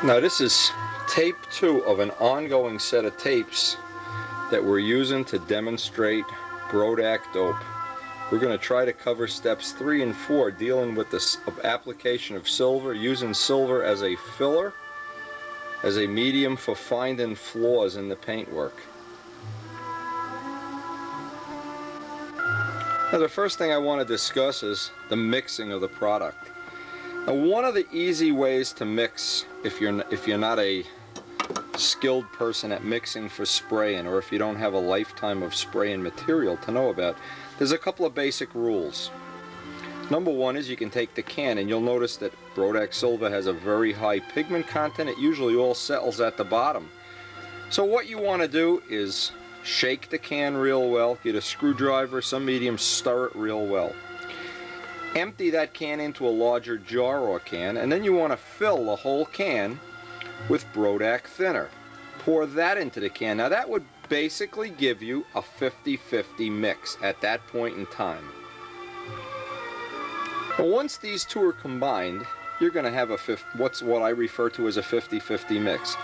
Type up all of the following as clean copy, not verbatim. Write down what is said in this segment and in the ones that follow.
Now this is tape 2 of an ongoing set of tapes that we're using to demonstrate Brodak Dope. We're going to try to cover steps 3 and 4 dealing with the application of silver, using silver as a filler, as a medium for finding flaws in the paintwork. Now the first thing I want to discuss is the mixing of the product. Now one of the easy ways to mix, if you're not a skilled person at mixing for spraying, or if you don't have a lifetime of spraying material to know about, there's a couple of basic rules. Number one is you can take the can, and you'll notice that Brodak Silver has a very high pigment content. It usually all settles at the bottom. So what you want to do is shake the can real well, get a screwdriver, some medium, stir it real well. Empty that can into a larger jar or can, and then you want to fill the whole can with Brodak thinner. Pour that into the can. Now that would basically give you a 50-50 mix at that point in time. But once these two are combined, you're going to have what I refer to as a 50-50 mix.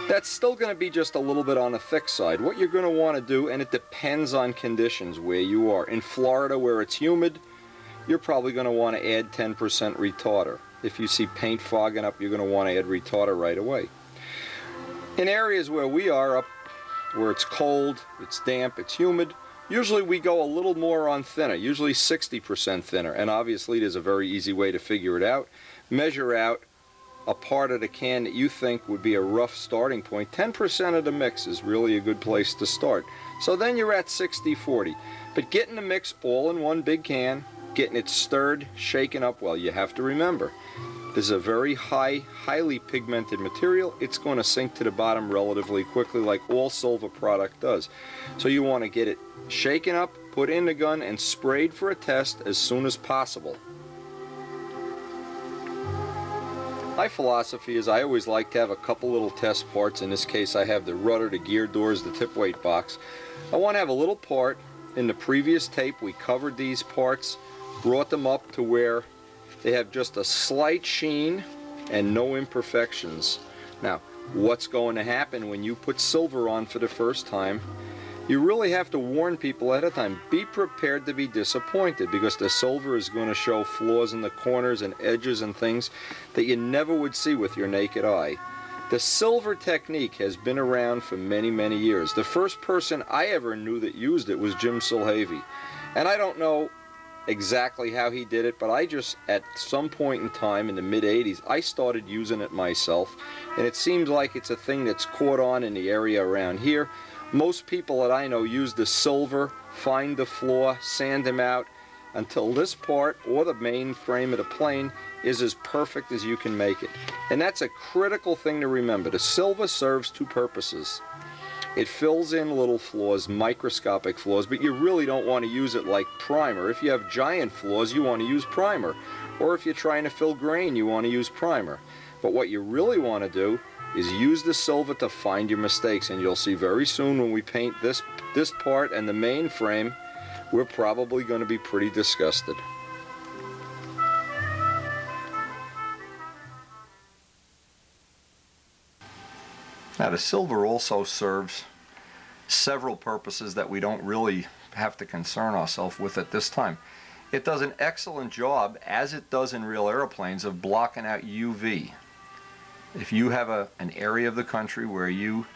That's still going to be just a little bit on the thick side. What you're going to want to do, and it depends on conditions where you are. In Florida, where it's humid, you're probably going to want to add 10% retarder. If you see paint fogging up, you're going to want to add retarder right away. In areas where we are, up where it's cold, it's damp, it's humid, usually we go a little more on thinner, usually 60% thinner, and obviously there's a very easy way to figure it out. Measure out a part of the can that you think would be a rough starting point. 10% of the mix is really a good place to start. So then you're at 60-40. But getting the mix all in one big can, getting it stirred, shaken up well, you have to remember, this is a very highly pigmented material. It's going to sink to the bottom relatively quickly, like all silver product does. So you want to get it shaken up, put in the gun, and sprayed for a test as soon as possible. My philosophy is I always like to have a couple little test parts. In this case I have the rudder, the gear doors, the tip weight box. I want to have a little part. In the previous tape we covered these parts, brought them up to where they have just a slight sheen and no imperfections. Now what's going to happen when you put silver on for the first time? You really have to warn people ahead of time. Be prepared to be disappointed, because the silver is going to show flaws in the corners and edges and things that you never would see with your naked eye. The silver technique has been around for many, many years. The first person I ever knew that used it was Jim Silhavy. And I don't know exactly how he did it, but I just, at some point in time in the mid-80s, I started using it myself. And it seems like it's a thing that's caught on in the area around here. Most people that I know use the silver, find the flaw, sand them out until this part or the main frame of the plane is as perfect as you can make it. And that's a critical thing to remember. The silver serves two purposes. It fills in little flaws, microscopic flaws, but you really don't want to use it like primer. If you have giant flaws, you want to use primer. Or if you're trying to fill grain, you want to use primer. But what you really want to do is use the silver to find your mistakes, and you'll see very soon when we paint this part and the main frame, we're probably going to be pretty disgusted. Now the silver also serves several purposes that we don't really have to concern ourselves with at this time. It does an excellent job, as it does in real airplanes, of blocking out UV. If you have an area of the country where you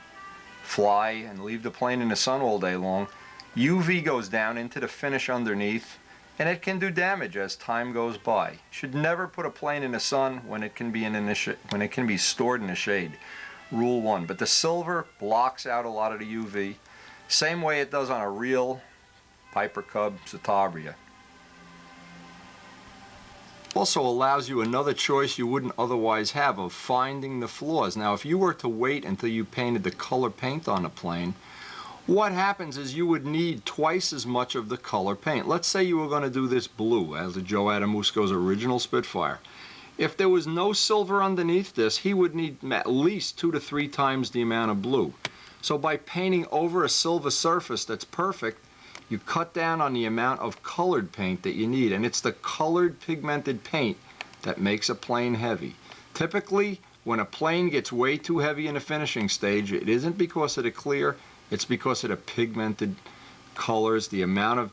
fly and leave the plane in the sun all day long, UV goes down into the finish underneath, and it can do damage as time goes by. You should never put a plane in the sun when it can be stored in the shade. Rule 1. But the silver blocks out a lot of the UV, same way it does on a real Piper Cub Citabria. Also allows you another choice you wouldn't otherwise have of finding the flaws. Now if you were to wait until you painted the color paint on a plane, what happens is you would need twice as much of the color paint. Let's say you were going to do this blue as the Joe Adamusco's original Spitfire. If there was no silver underneath this, he would need at least 2 to 3 times the amount of blue. So by painting over a silver surface that's perfect, you cut down on the amount of colored paint that you need, and it's the colored pigmented paint that makes a plane heavy. Typically, when a plane gets way too heavy in the finishing stage, it isn't because of the clear, it's because of the pigmented colors, the amount of,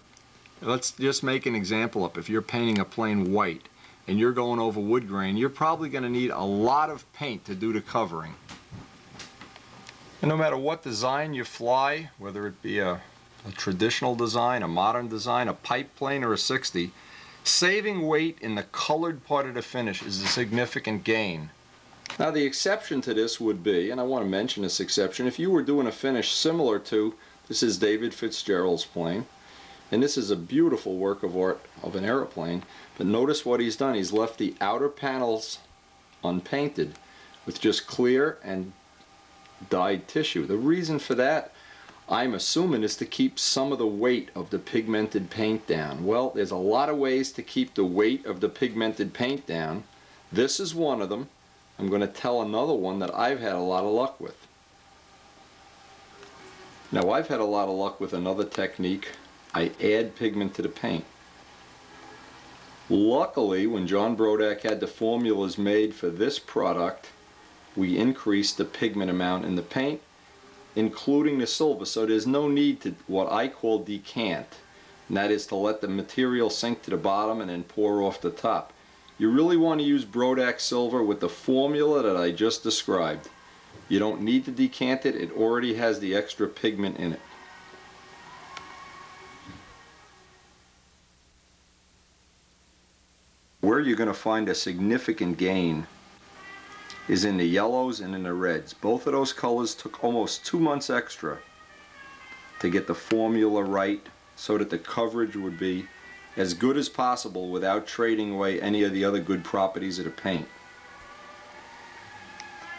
let's just make an example up. If you're painting a plane white and you're going over wood grain, you're probably going to need a lot of paint to do the covering. And no matter what design you fly, whether it be a traditional design, a modern design, a pipe plane, or a 60, saving weight in the colored part of the finish is a significant gain. Now the exception to this would be, and I want to mention this exception, if you were doing a finish similar to, this is David Fitzgerald's plane, and this is a beautiful work of art of an airplane, but notice what he's done. He's left the outer panels unpainted with just clear and dyed tissue. The reason for that, I'm assuming, is to keep some of the weight of the pigmented paint down. Well, there's a lot of ways to keep the weight of the pigmented paint down. This is one of them. I'm going to tell another one that I've had a lot of luck with. Now, I've had a lot of luck with another technique. I add pigment to the paint. Luckily, when John Brodak had the formulas made for this product, we increased the pigment amount in the paint, including the silver, so there's no need to what I call decant, and that is to let the material sink to the bottom and then pour off the top. You really want to use Brodak silver with the formula that I just described. You don't need to decant it, it already has the extra pigment in it. Where you're going to find a significant gain is in the yellows and in the reds. Both of those colors took almost 2 months extra to get the formula right so that the coverage would be as good as possible without trading away any of the other good properties of the paint.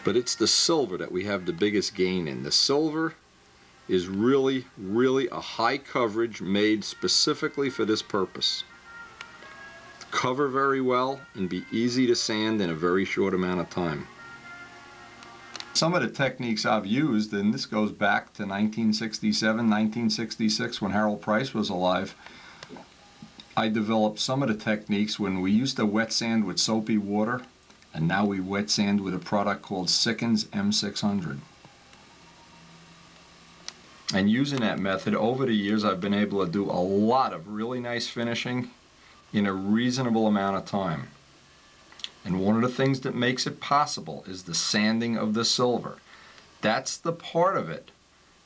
But it's the silver that we have the biggest gain in. The silver is really a high coverage made specifically for this purpose. Cover very well and be easy to sand in a very short amount of time. Some of the techniques I've used, and this goes back to 1967, 1966 when Harold Price was alive, I developed some of the techniques when we used to wet sand with soapy water, and now we wet sand with a product called Sickens M600. And using that method over the years, I've been able to do a lot of really nice finishing in a reasonable amount of time. And one of the things that makes it possible is the sanding of the silver. That's the part of it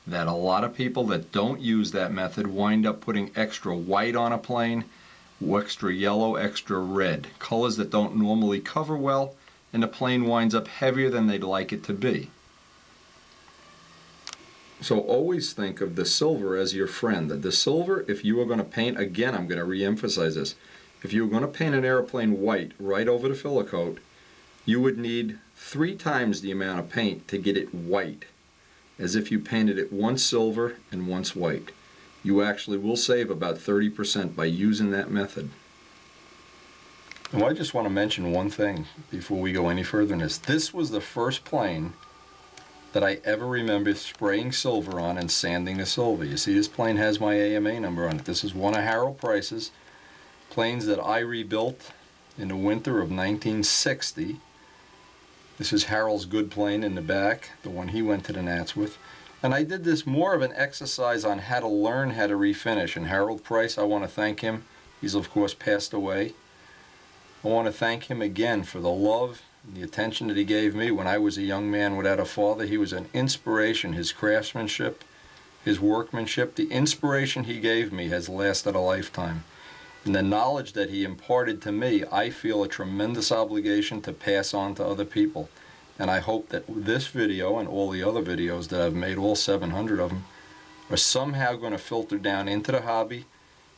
that a lot of people that don't use that method wind up putting extra white on a plane, extra yellow, extra red, colors that don't normally cover well, and the plane winds up heavier than they'd like it to be. So always think of the silver as your friend. The silver, if you are going to paint, again, I'm going to re-emphasize this, if you were going to paint an airplane white right over the filler coat, you would need 3 times the amount of paint to get it white, as if you painted it once silver and once white. You actually will save about 30% by using that method. Well, I just want to mention one thing before we go any further in this. This was the first plane that I ever remember spraying silver on and sanding the silver. You see, this plane has my AMA number on it. This is one of Harold Price's planes that I rebuilt in the winter of 1960. This is Harold's good plane in the back, the one he went to the Nats with. And I did this more of an exercise on how to learn how to refinish. And Harold Price, I want to thank him. He's of course passed away. I want to thank him again for the love and the attention that he gave me when I was a young man without a father. He was an inspiration. His craftsmanship, his workmanship, the inspiration he gave me has lasted a lifetime. And the knowledge that he imparted to me, I feel a tremendous obligation to pass on to other people. And I hope that this video and all the other videos that I've made, all 700 of them, are somehow going to filter down into the hobby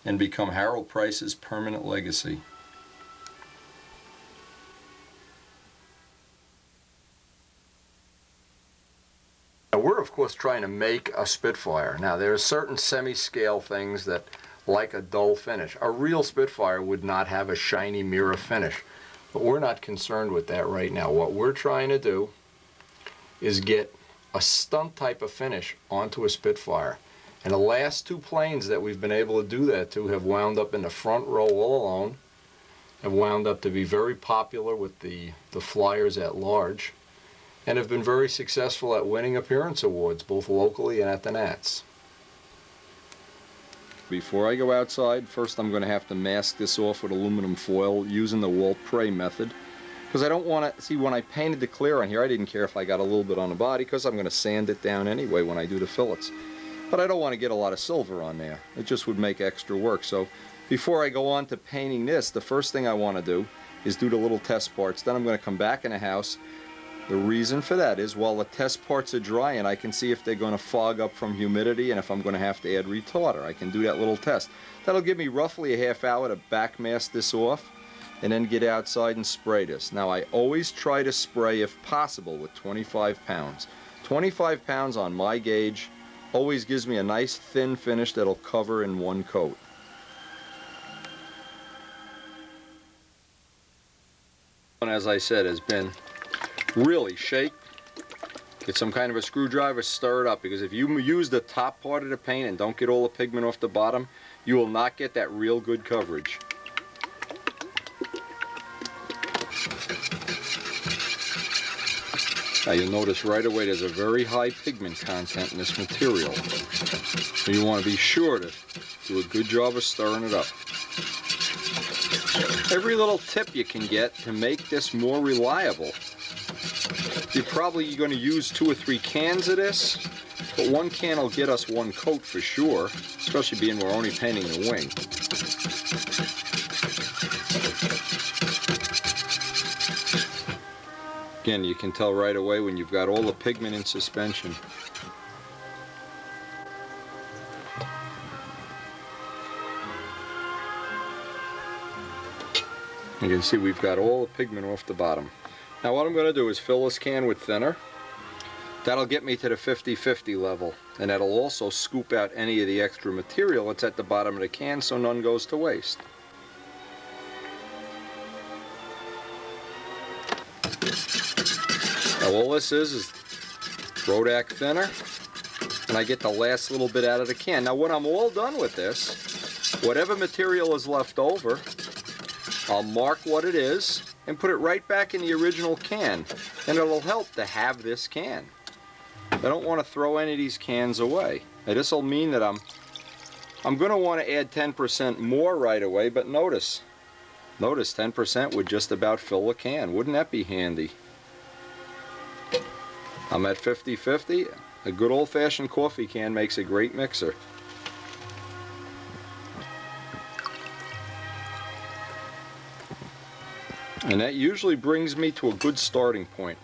and become Harold Price's permanent legacy. Now, we're of course trying to make a Spitfire. Now there are certain semi-scale things that like a dull finish. A real Spitfire would not have a shiny mirror finish, but we're not concerned with that right now. What we're trying to do is get a stunt type of finish onto a Spitfire, and the last 2 planes that we've been able to do that to have wound up in the front row all alone, have wound up to be very popular with the flyers at large. and have been very successful at winning appearance awards, both locally and at the Nats. Before I go outside, first I'm going to have to mask this off with aluminum foil using the Walt Prey method. Because I don't want to, see, when I painted the clear on here, I didn't care if I got a little bit on the body because I'm going to sand it down anyway when I do the fillets. But I don't want to get a lot of silver on there. It just would make extra work. So before I go on to painting this, the first thing I want to do is do the little test parts. Then I'm going to come back in the house. The reason for that is while the test parts are drying, I can see if they're going to fog up from humidity and if I'm going to have to add retarder. I can do that little test. That'll give me roughly a half hour to back mask this off and then get outside and spray this. Now I always try to spray, if possible, with 25 pounds. 25 pounds on my gauge always gives me a nice thin finish that'll cover in one coat. And as I said, has been really shake. Get some kind of a screwdriver, stir it up, because if you use the top part of the paint and don't get all the pigment off the bottom, you will not get that real good coverage. Now you'll notice right away there's a very high pigment content in this material. So you want to be sure to do a good job of stirring it up. Every little tip you can get to make this more reliable. You're probably going to use 2 or 3 cans of this, but 1 can will get us 1 coat for sure, especially being we're only painting the wing. Again, you can tell right away when you've got all the pigment in suspension. You can see we've got all the pigment off the bottom. Now what I'm going to do is fill this can with thinner. That'll get me to the 50-50 level, and that'll also scoop out any of the extra material that's at the bottom of the can so none goes to waste. Now all this is Brodak thinner, and I get the last little bit out of the can. Now when I'm all done with this, whatever material is left over, I'll mark what it is and put it right back in the original can, and it'll help to have this can. I don't want to throw any of these cans away. Now this will mean that I'm going to want to add 10% more right away, but notice 10% would just about fill a can. Wouldn't that be handy? I'm at 50-50. A good old-fashioned coffee can makes a great mixer. And that usually brings me to a good starting point.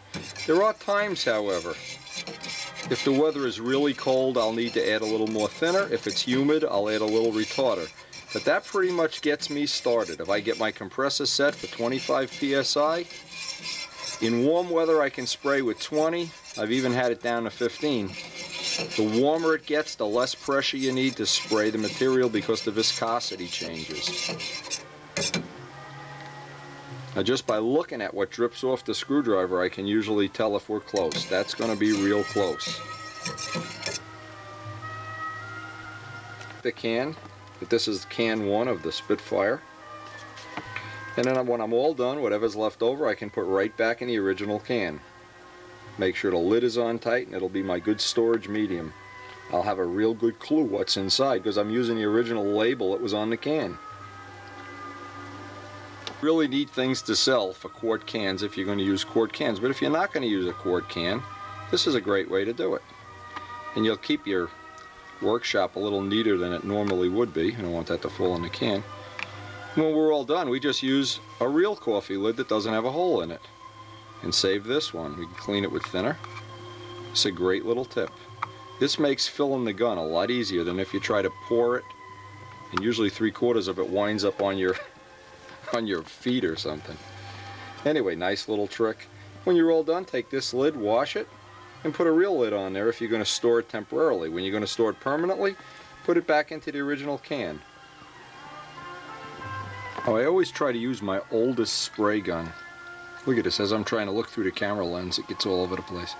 There are times, however, if the weather is really cold, I'll need to add a little more thinner. If it's humid, I'll add a little retarder. But that pretty much gets me started. If I get my compressor set for 25 psi, in warm weather I can spray with 20. I've even had it down to 15. The warmer it gets, the less pressure you need to spray the material because the viscosity changes. Now just by looking at what drips off the screwdriver, I can usually tell if we're close. That's going to be real close. The can, but this is can 1 of the Spitfire. And then when I'm all done, whatever's left over I can put right back in the original can. Make sure the lid is on tight and it'll be my good storage medium. I'll have a real good clue what's inside because I'm using the original label that was on the can. Really neat things to sell for quart cans if you're going to use quart cans, but if you're not going to use a quart can, this is a great way to do it. And you'll keep your workshop a little neater than it normally would be. I don't want that to fall in the can. When we're all done, we just use a real coffee lid that doesn't have a hole in it. And save this one. We can clean it with thinner. It's a great little tip. This makes filling the gun a lot easier than if you try to pour it, and usually 3/4 of it winds up on your feet or something. Anyway, nice little trick. When you're all done, take this lid, wash it, and put a real lid on there if you're going to store it temporarily. When you're going to store it permanently, put it back into the original can. Oh, I always try to use my oldest spray gun. Look at this, as I'm trying to look through the camera lens, it gets all over the place.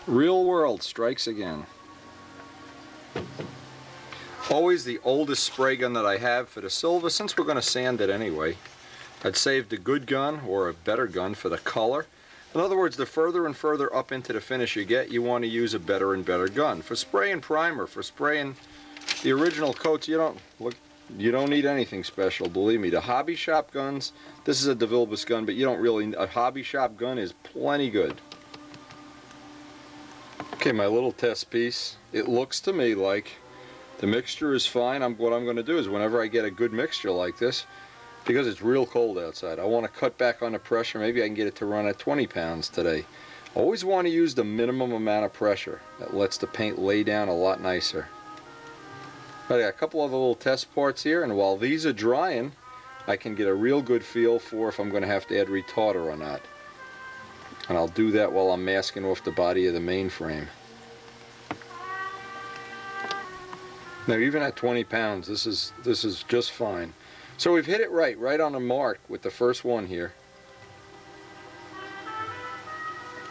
Real world strikes again. Always the oldest spray gun that I have for the silver, since we're going to sand it anyway. I'd saved a good gun or a better gun for the color. In other words, the further and further up into the finish you get, you want to use a better and better gun. For spraying primer, for spraying the original coats, you don't need anything special, believe me. The hobby shop guns, this is a DeVilbiss gun, but you don't really, a hobby shop gun is plenty good. Okay, my little test piece, it looks to me like the mixture is fine. What I'm going to do is whenever I get a good mixture like this, because it's real cold outside, I want to cut back on the pressure. Maybe I can get it to run at 20 pounds today. Always want to use the minimum amount of pressure. That lets the paint lay down a lot nicer. I got a couple other little test parts here, and while these are drying, I can get a real good feel for if I'm going to have to add retarder or not. And I'll do that while I'm masking off the body of the mainframe. Now even at 20 pounds, this is just fine. So we've hit it right on the mark with the first one here.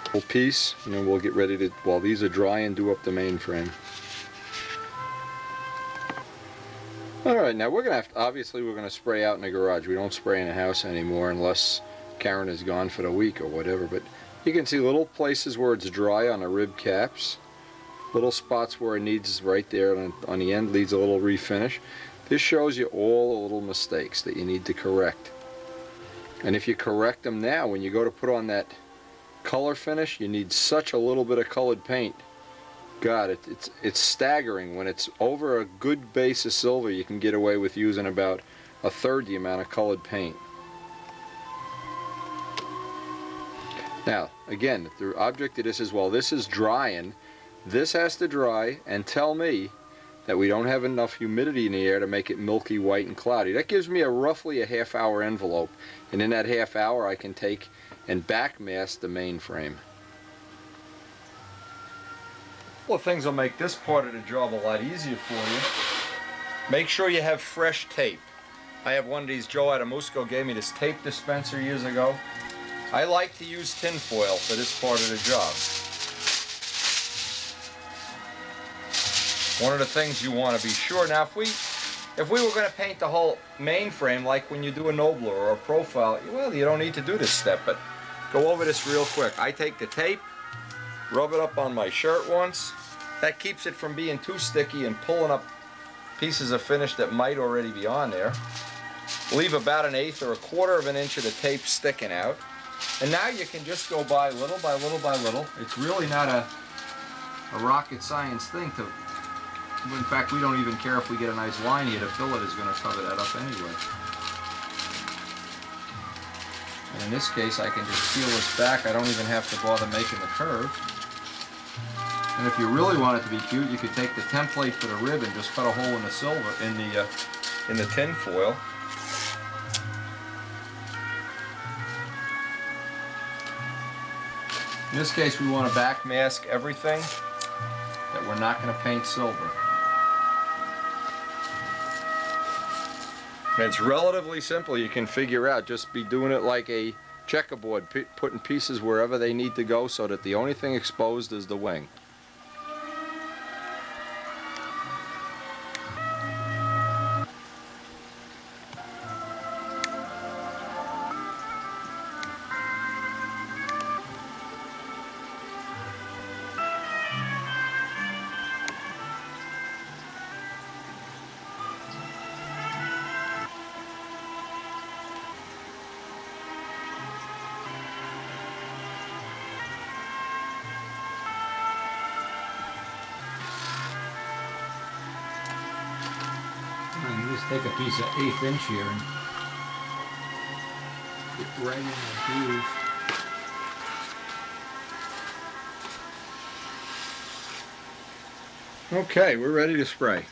Little piece, and then we'll get ready to, while these are dry, and do up the mainframe. Alright, now we're going to have to, obviously we're going to spray out in the garage. We don't spray in the house anymore unless Karen is gone for the week or whatever, but you can see little places where it's dry on the rib caps. Little spots where it needs right there on the end, needs a little refinish. This shows you all the little mistakes that you need to correct. And if you correct them now, when you go to put on that color finish, you need such a little bit of colored paint. God, it's staggering. When it's over a good base of silver, you can get away with using about a third the amount of colored paint. Now, again, the object of this is, while this is drying, this has to dry and tell me that we don't have enough humidity in the air to make it milky white and cloudy. That gives me roughly a half-hour envelope, and in that half hour I can take and back mask the mainframe. A couple of things will make this part of the job a lot easier for you. Make sure you have fresh tape. I have one of these. Joe Adamusco gave me this tape dispenser years ago. I like to use tin foil for this part of the job. One of the things you want to be sure. Now if we were going to paint the whole mainframe like when you do a Nobler or a profile, well, you don't need to do this step, but go over this real quick. I take the tape, rub it up on my shirt once. That keeps it from being too sticky and pulling up pieces of finish that might already be on there. Leave about 1/8 or 1/4 of an inch of the tape sticking out. And now you can just go by little by little by little. It's really not a rocket science thing to, in fact, we don't even care if we get a nice line here. The fillet is going to cover that up anyway. And in this case, I can just peel this back. I don't even have to bother making the curve. And if you really want it to be cute, you could take the template for the rib and just cut a hole in the silver, in the tin foil. In this case, we want to back mask everything that we're not going to paint silver. And it's relatively simple. You can figure out. Just be doing it like a checkerboard, putting pieces wherever they need to go so that the only thing exposed is the wing. Take a piece of 1/8 inch here and get right in the groove. Okay, we're ready to spray.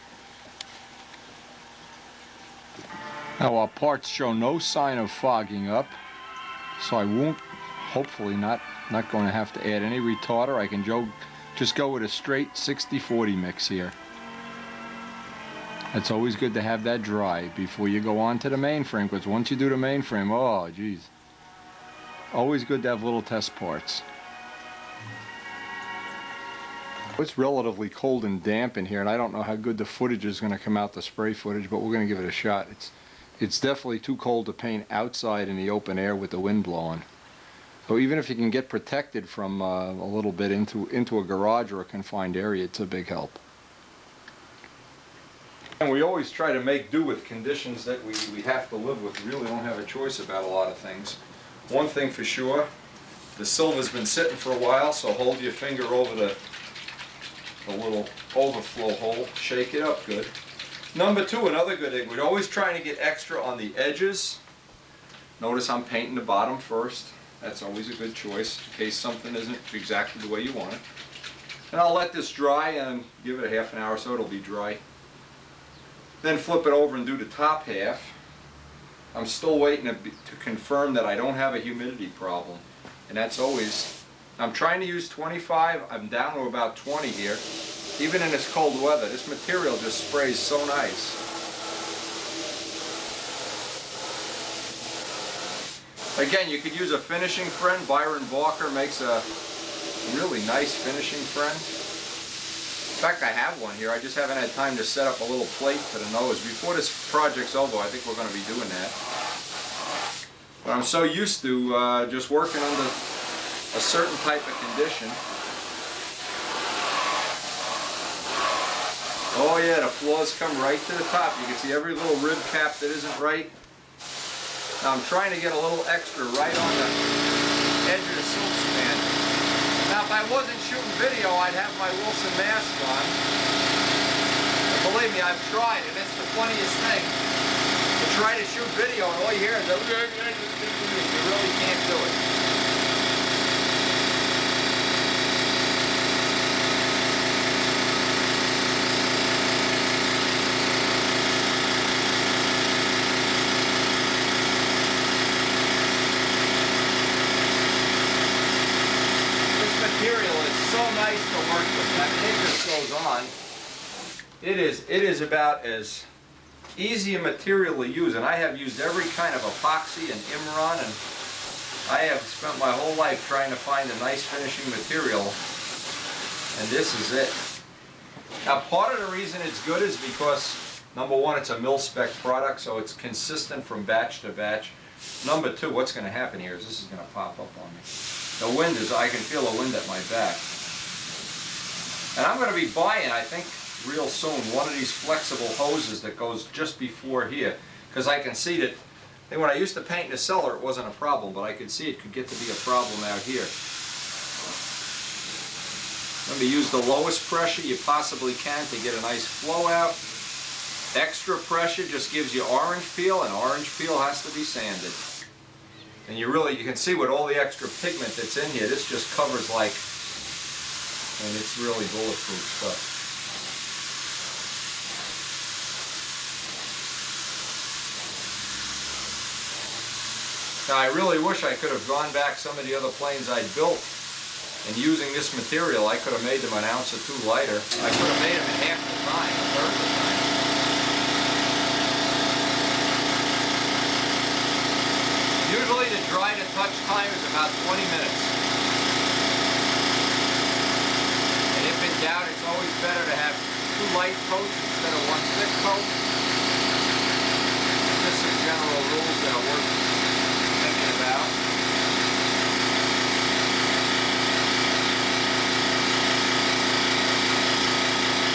Now our parts show no sign of fogging up, so I won't, hopefully not going to have to add any retarder. I can just go with a straight 60-40 mix here. It's always good to have that dry before you go on to the mainframe, because once you do the mainframe, oh geez, always good to have little test parts. It's relatively cold and damp in here, and I don't know how good the footage is going to come out, the spray footage, but we're going to give it a shot. It's definitely too cold to paint outside in the open air with the wind blowing. So even if you can get protected from a little bit into a garage or a confined area, it's a big help. And we always try to make do with conditions that we have to live with. We really don't have a choice about a lot of things. One thing for sure, the silver's been sitting for a while, so hold your finger over the little overflow hole, shake it up good. Number two, another good thing, we're always trying to get extra on the edges. Notice I'm painting the bottom first. That's always a good choice in case something isn't exactly the way you want it. And I'll let this dry and give it a half an hour so it'll be dry. Then flip it over and do the top half. I'm still waiting to confirm that I don't have a humidity problem. And that's always, I'm trying to use 25, I'm down to about 20 here. Even in this cold weather, this material just sprays so nice. Again, you could use a finishing friend. Byron Walker makes a really nice finishing friend. In fact, I have one here. I just haven't had time to set up a little plate for the nose. Before this project's over, I think we're going to be doing that. But I'm so used to just working under a certain type of condition. Oh yeah, the flaws come right to the top. You can see every little rib cap that isn't right. Now I'm trying to get a little extra right on the edge of the silk span. Now if I wasn't shooting video, I'd have my Wilson mask on. But believe me, I've tried, and it's the funniest thing. To try to shoot video and all you hear is you really can't do it. Material is so nice to work with. I mean, it just goes on. It is about as easy a material to use, and I have used every kind of epoxy and Imron, and I have spent my whole life trying to find a nice finishing material, and this is it. Now, part of the reason it's good is because, number one, it's a mil-spec product, so it's consistent from batch to batch. Number two, what's going to happen here is this is going to pop up on me. The wind is, I can feel the wind at my back. And I'm going to be buying, I think, real soon, one of these flexible hoses that goes just before here. Because I can see that, when I used to paint in the cellar, it wasn't a problem, but I could see it could get to be a problem out here. Let me use the lowest pressure you possibly can to get a nice flow out. Extra pressure just gives you orange peel, and orange peel has to be sanded. And you can see with all the extra pigment that's in here, this just covers and it's really bulletproof stuff. Now I really wish I could have gone back some of the other planes I'd built, and using this material I could have made them an ounce or two lighter. I could have made them in half the time, a third of the time. Usually the dry to touch time is about 20 minutes. And if in doubt, it's always better to have 2 light coats instead of 1 thick coat. Just some general rules that are worth thinking about.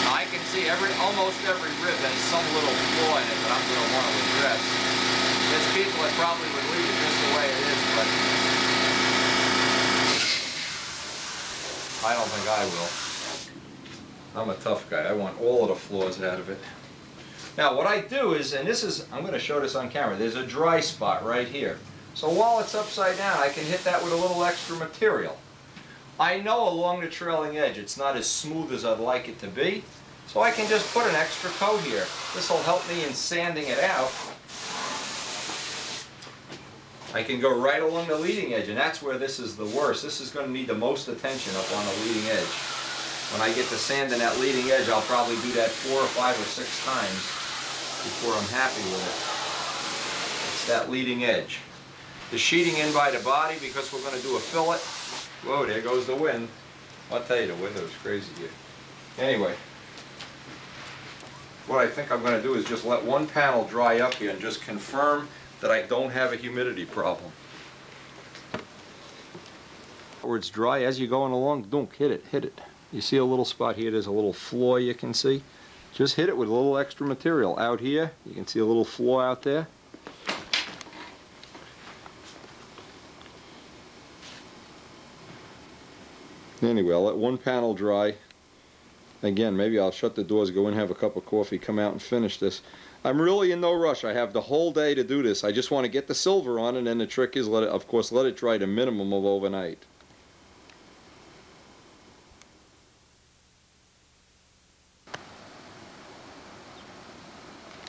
Now I can see almost every rib has some little flaw in it that I'm going to want to address. There's people that probably would leave it just the way it is, but I don't think I will. I'm a tough guy. I want all of the flaws out of it. Now what I do is, and I'm going to show this on camera, there's a dry spot right here. So while it's upside down, I can hit that with a little extra material. I know along the trailing edge it's not as smooth as I'd like it to be, so I can just put an extra coat here. This will help me in sanding it out. I can go right along the leading edge, and that's where this is the worst. This is going to need the most attention up on the leading edge. When I get to sanding that leading edge, I'll probably do that 4 or 5 or 6 times before I'm happy with it. It's that leading edge. The sheeting in by the body, because we're going to do a fillet. Whoa, there goes the wind. I'll tell you, the wind is crazy here. Anyway, what I think I'm going to do is just let one panel dry up here and just confirm that I don't have a humidity problem. where it's dry, as you're going along, don't hit it, hit it. You see a little spot here, there's a little flaw you can see. Just hit it with a little extra material. Out here, you can see a little flaw out there. Anyway, I'll let one panel dry. Again, maybe I'll shut the doors, go in, have a cup of coffee, come out and finish this. I'm really in no rush. I have the whole day to do this. I just want to get the silver on, and then the trick is, of course, let it dry to a minimum of overnight.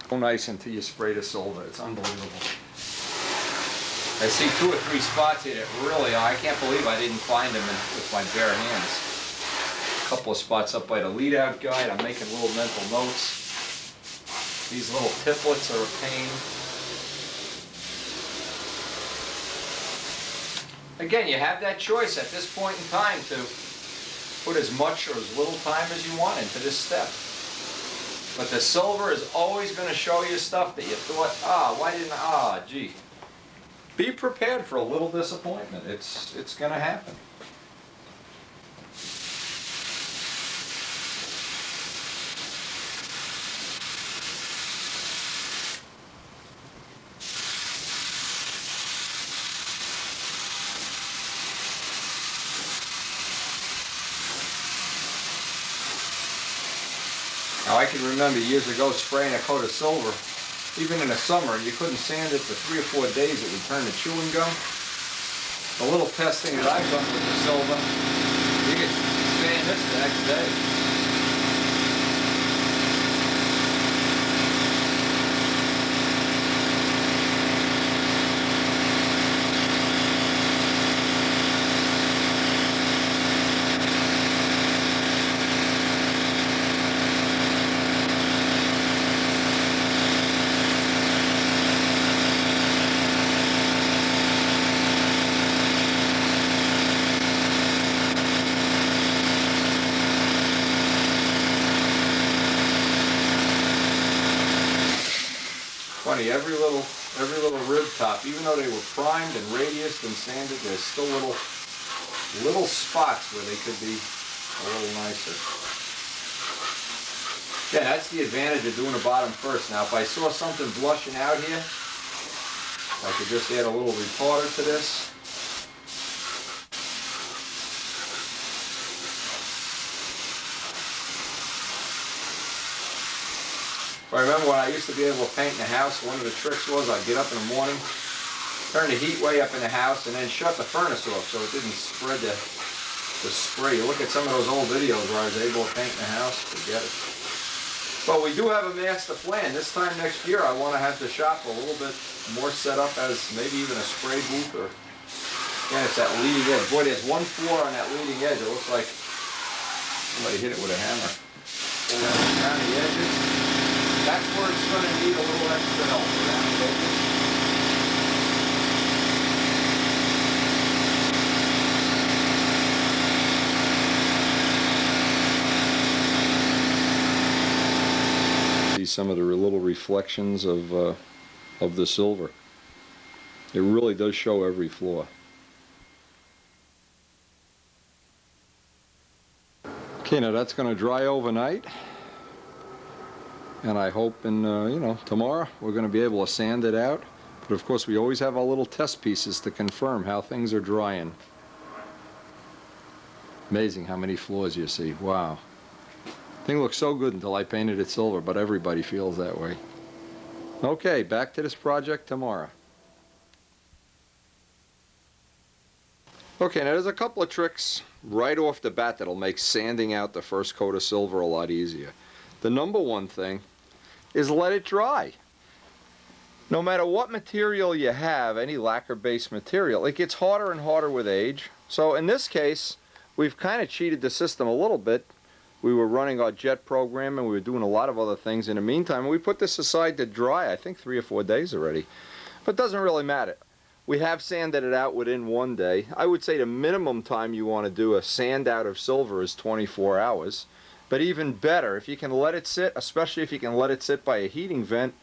So nice until you spray the silver. It's unbelievable. I see 2 or 3 spots here that really, I can't believe I didn't find them with my bare hands. A couple of spots up by the lead out guide. I'm making little mental notes. These little tiplets are a pain. Again, you have that choice at this point in time to put as much or as little time as you want into this step. But the silver is always going to show you stuff that you thought, why didn't gee. Be prepared for a little disappointment. It's going to happen. Now I can remember years ago spraying a coat of silver, even in the summer, you couldn't sand it for 3 or 4 days, it would turn to chewing gum. A little testing that I've done with the silver, you can sand this the next day. Funny, every little rib top, even though they were primed and radiused and sanded, there's still little spots where they could be a little nicer. Yeah, that's the advantage of doing the bottom first. Now, if I saw something blushing out here, I could just add a little retarder to this. I remember when I used to be able to paint in the house, one of the tricks was I'd get up in the morning, turn the heat way up in the house, and then shut the furnace off so it didn't spread the spray. You look at some of those old videos where I was able to paint in the house, forget it. But we do have a master plan. This time next year I want to have the shop a little bit more set up as maybe even a spray booth, or again, it's that leading edge. Boy, there's one floor on that leading edge. It looks like somebody hit it with a hammer. Around the edges. That's where it's going to need a little extra help around the edges. See some of the little reflections of the silver. It really does show every flaw. Okay, now that's going to dry overnight. And I hope tomorrow we're going to be able to sand it out. But of course we always have our little test pieces to confirm how things are drying. Amazing how many flaws you see. Wow. Thing looks so good until I painted it silver, but everybody feels that way. Okay, back to this project tomorrow. Okay, now there's a couple of tricks right off the bat that'll make sanding out the first coat of silver a lot easier. The number one thing is let it dry. No matter what material you have, any lacquer-based material, it gets harder and harder with age. So in this case, we've kind of cheated the system a little bit. We were running our jet program and we were doing a lot of other things in the meantime. And we put this aside to dry, I think 3 or 4 days already. But it doesn't really matter. We have sanded it out within 1 day. I would say the minimum time you want to do a sand out of silver is 24 hours. But even better, if you can let it sit, especially if you can let it sit by a heating vent,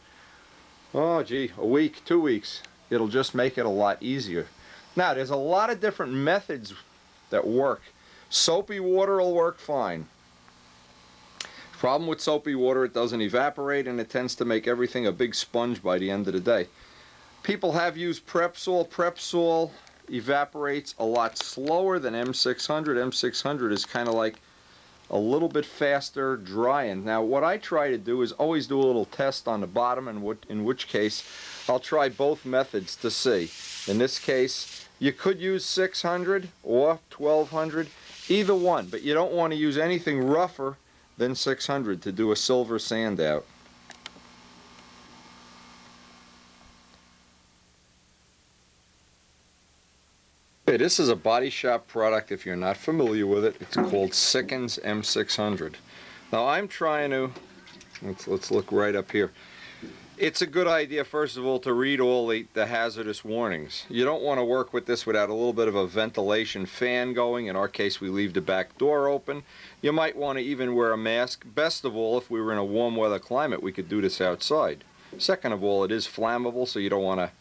oh gee, a week, 2 weeks, it'll just make it a lot easier. Now, there's a lot of different methods that work. Soapy water will work fine. Problem with soapy water, it doesn't evaporate and it tends to make everything a big sponge by the end of the day. People have used Prepsol. Prepsol evaporates a lot slower than M600. M600 is kind of like a little bit faster drying. Now what I try to do is always do a little test on the bottom, and in which case I'll try both methods to see. In this case you could use 600 or 1200, either one, but you don't want to use anything rougher than 600 to do a silver sand out. Okay, this is a body shop product. If you're not familiar with it, it's called Sickens M600. Now I'm trying to, let's look right up here. It's a good idea, first of all, to read all the hazardous warnings. You don't want to work with this without a little bit of a ventilation fan going. In our case, we leave the back door open. You might want to even wear a mask. Best of all, if we were in a warm weather climate, we could do this outside. Second of all, it is flammable, so you don't want to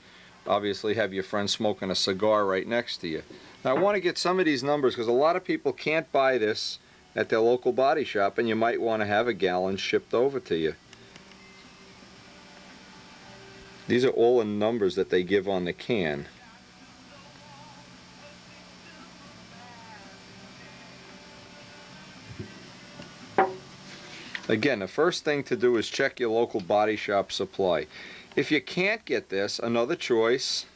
obviously have your friend smoking a cigar right next to you. Now I want to get some of these numbers because a lot of people can't buy this at their local body shop, and you might want to have a gallon shipped over to you. These are all the numbers that they give on the can. Again, the first thing to do is check your local body shop supply. If you can't get this, another choice,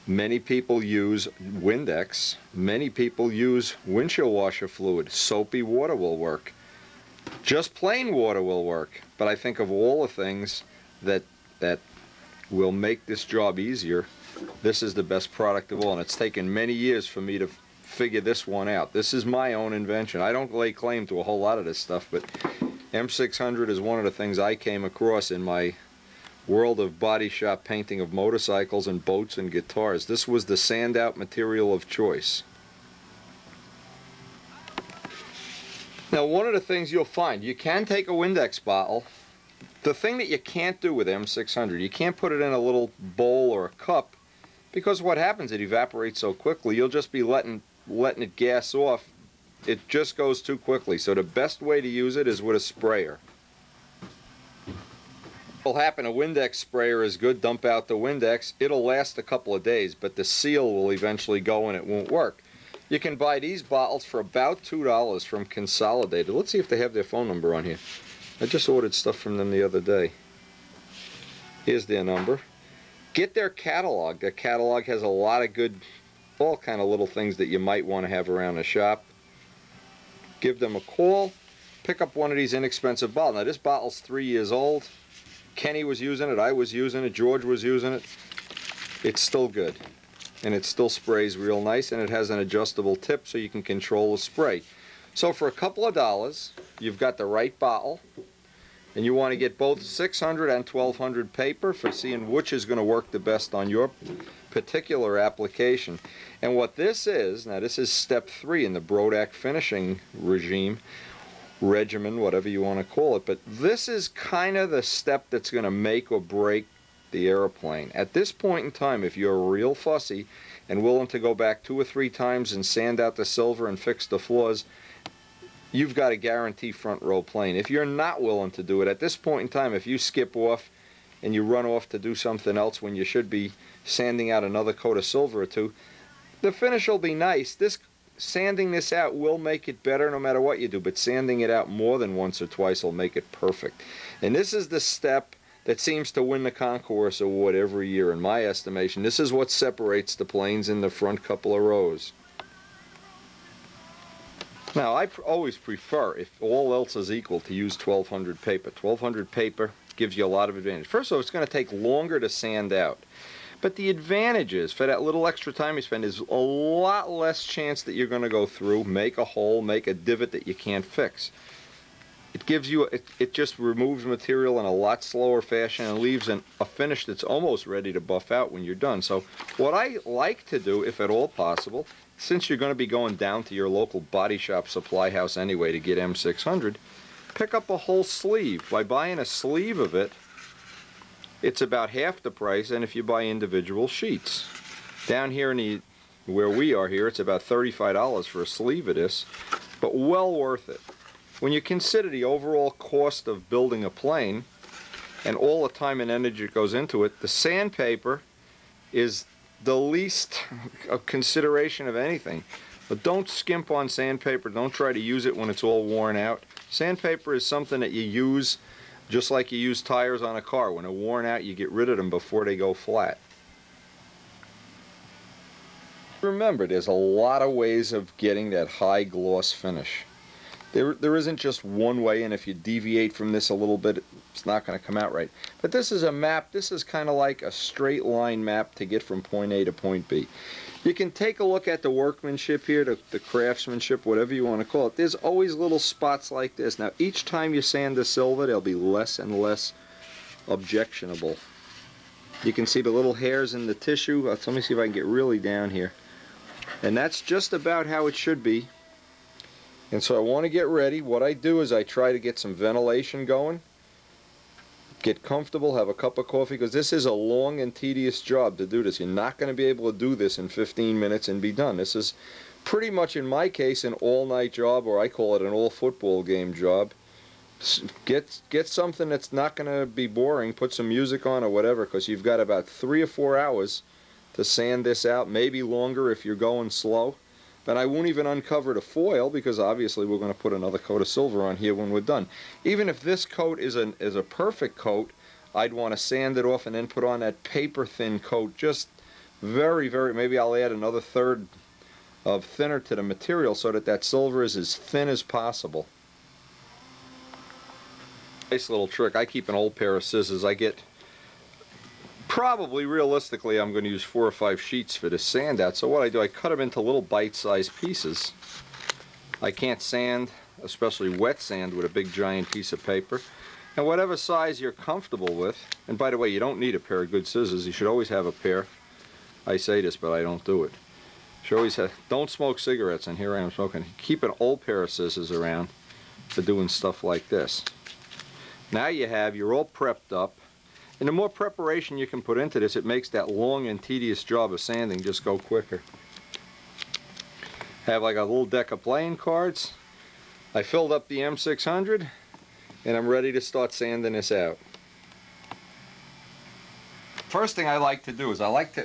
many people use Windex, many people use windshield washer fluid. Soapy water will work. Just plain water will work. But I think of all the things that will make this job easier, this is the best product of all, and it's taken many years for me to figure this one out. This is my own invention. I don't lay claim to a whole lot of this stuff, but M600 is one of the things I came across in my world of body shop painting of motorcycles and boats and guitars. This was the sand out material of choice. Now one of the things you'll find, you can take a Windex bottle. The thing that you can't do with M600, you can't put it in a little bowl or a cup, because what happens, it evaporates so quickly, you'll just be letting it gas off. It just goes too quickly. So the best way to use it is with a sprayer. What'll happen, a Windex sprayer is good, dump out the Windex, it'll last a couple of days, but the seal will eventually go and it won't work. You can buy these bottles for about $2 from Consolidated. Let's see if they have their phone number on here. I just ordered stuff from them the other day. Here's their number. Get their catalog. Their catalog has a lot of good, all kind of little things that you might want to have around the shop. Give them a call. Pick up one of these inexpensive bottles. Now this bottle's 3 years old. Kenny was using it, I was using it, George was using it. It's still good. And it still sprays real nice, and it has an adjustable tip so you can control the spray. So for a couple of dollars, you've got the right bottle, and you want to get both 600 and 1200 paper for seeing which is going to work the best on your particular application. And what this is, now this is step 3 in the Brodak finishing regimen, whatever you want to call it, but this is kind of the step that's going to make or break the airplane. At this point in time, if you're real fussy and willing to go back 2 or 3 times and sand out the silver and fix the flaws, you've got a guarantee front row plane. If you're not willing to do it, at this point in time, if you skip off and you run off to do something else when you should be sanding out another coat of silver or 2, the finish will be nice. Sanding this out will make it better no matter what you do, but sanding it out more than once or twice will make it perfect. And this is the step that seems to win the Concourse Award every year, in my estimation. This is what separates the planes in the front couple of rows. Now, I always prefer, if all else is equal, to use 1200 paper. 1200 paper gives you a lot of advantage. First of all, it's going to take longer to sand out. But the advantage is, for that little extra time you spend, is a lot less chance that you're going to go through, make a hole, make a divot that you can't fix. It gives you, it just removes material in a lot slower fashion and leaves a finish that's almost ready to buff out when you're done. So what I like to do, if at all possible, since you're going to be going down to your local body shop supply house anyway to get M600, pick up a whole sleeve. By buying a sleeve of it, it's about half the price than if you buy individual sheets. Down here in the Where we are here, it's about $35 for a sleeve of this, but well worth it. When you consider the overall cost of building a plane and all the time and energy that goes into it, the sandpaper is the least of consideration of anything. But don't skimp on sandpaper. Don't try to use it when it's all worn out. Sandpaper is something that you use just like you use tires on a car. When they're worn out, you get rid of them before they go flat. Remember, there's a lot of ways of getting that high gloss finish. There isn't just one way, and if you deviate from this a little bit, it's not going to come out right. But this is a map. This is kind of like a straight line map to get from point A to point B. You can take a look at the workmanship here, the craftsmanship, whatever you want to call it. There's always little spots like this. Now, each time you sand the silver, they'll be less and less objectionable. You can see the little hairs in the tissue. Let me see if I can get really down here. And that's just about how it should be. And so I want to get ready. What I do is I try to get some ventilation going, get comfortable, have a cup of coffee, because this is a long and tedious job to do this. You're not going to be able to do this in 15 minutes and be done. This is pretty much, in my case, an all-night job, or I call it an all-football game job. Get something that's not going to be boring, put some music on or whatever, because you've got about 3 or 4 hours to sand this out, maybe longer if you're going slow. And I won't even uncover the foil, because obviously we're going to put another coat of silver on here when we're done. Even if this coat is a perfect coat, I'd want to sand it off and then put on that paper thin coat, just very, maybe I'll add another third of thinner to the material so that that silver is as thin as possible. Nice little trick. I keep an old pair of scissors. I get, probably realistically, I'm going to use 4 or 5 sheets for this sand out. So what I do, I cut them into little bite-sized pieces. I can't sand, especially wet sand, with a big giant piece of paper. And whatever size you're comfortable with, and by the way, you don't need a pair of good scissors. You should always have a pair. I say this, but I don't do it. You should always have, don't smoke cigarettes, and here I am smoking. Keep an old pair of scissors around for doing stuff like this. Now you're all prepped up. And the more preparation you can put into this, it makes that long and tedious job of sanding just go quicker. Have like a little deck of playing cards. I filled up the M600, and I'm ready to start sanding this out. First thing I like to do is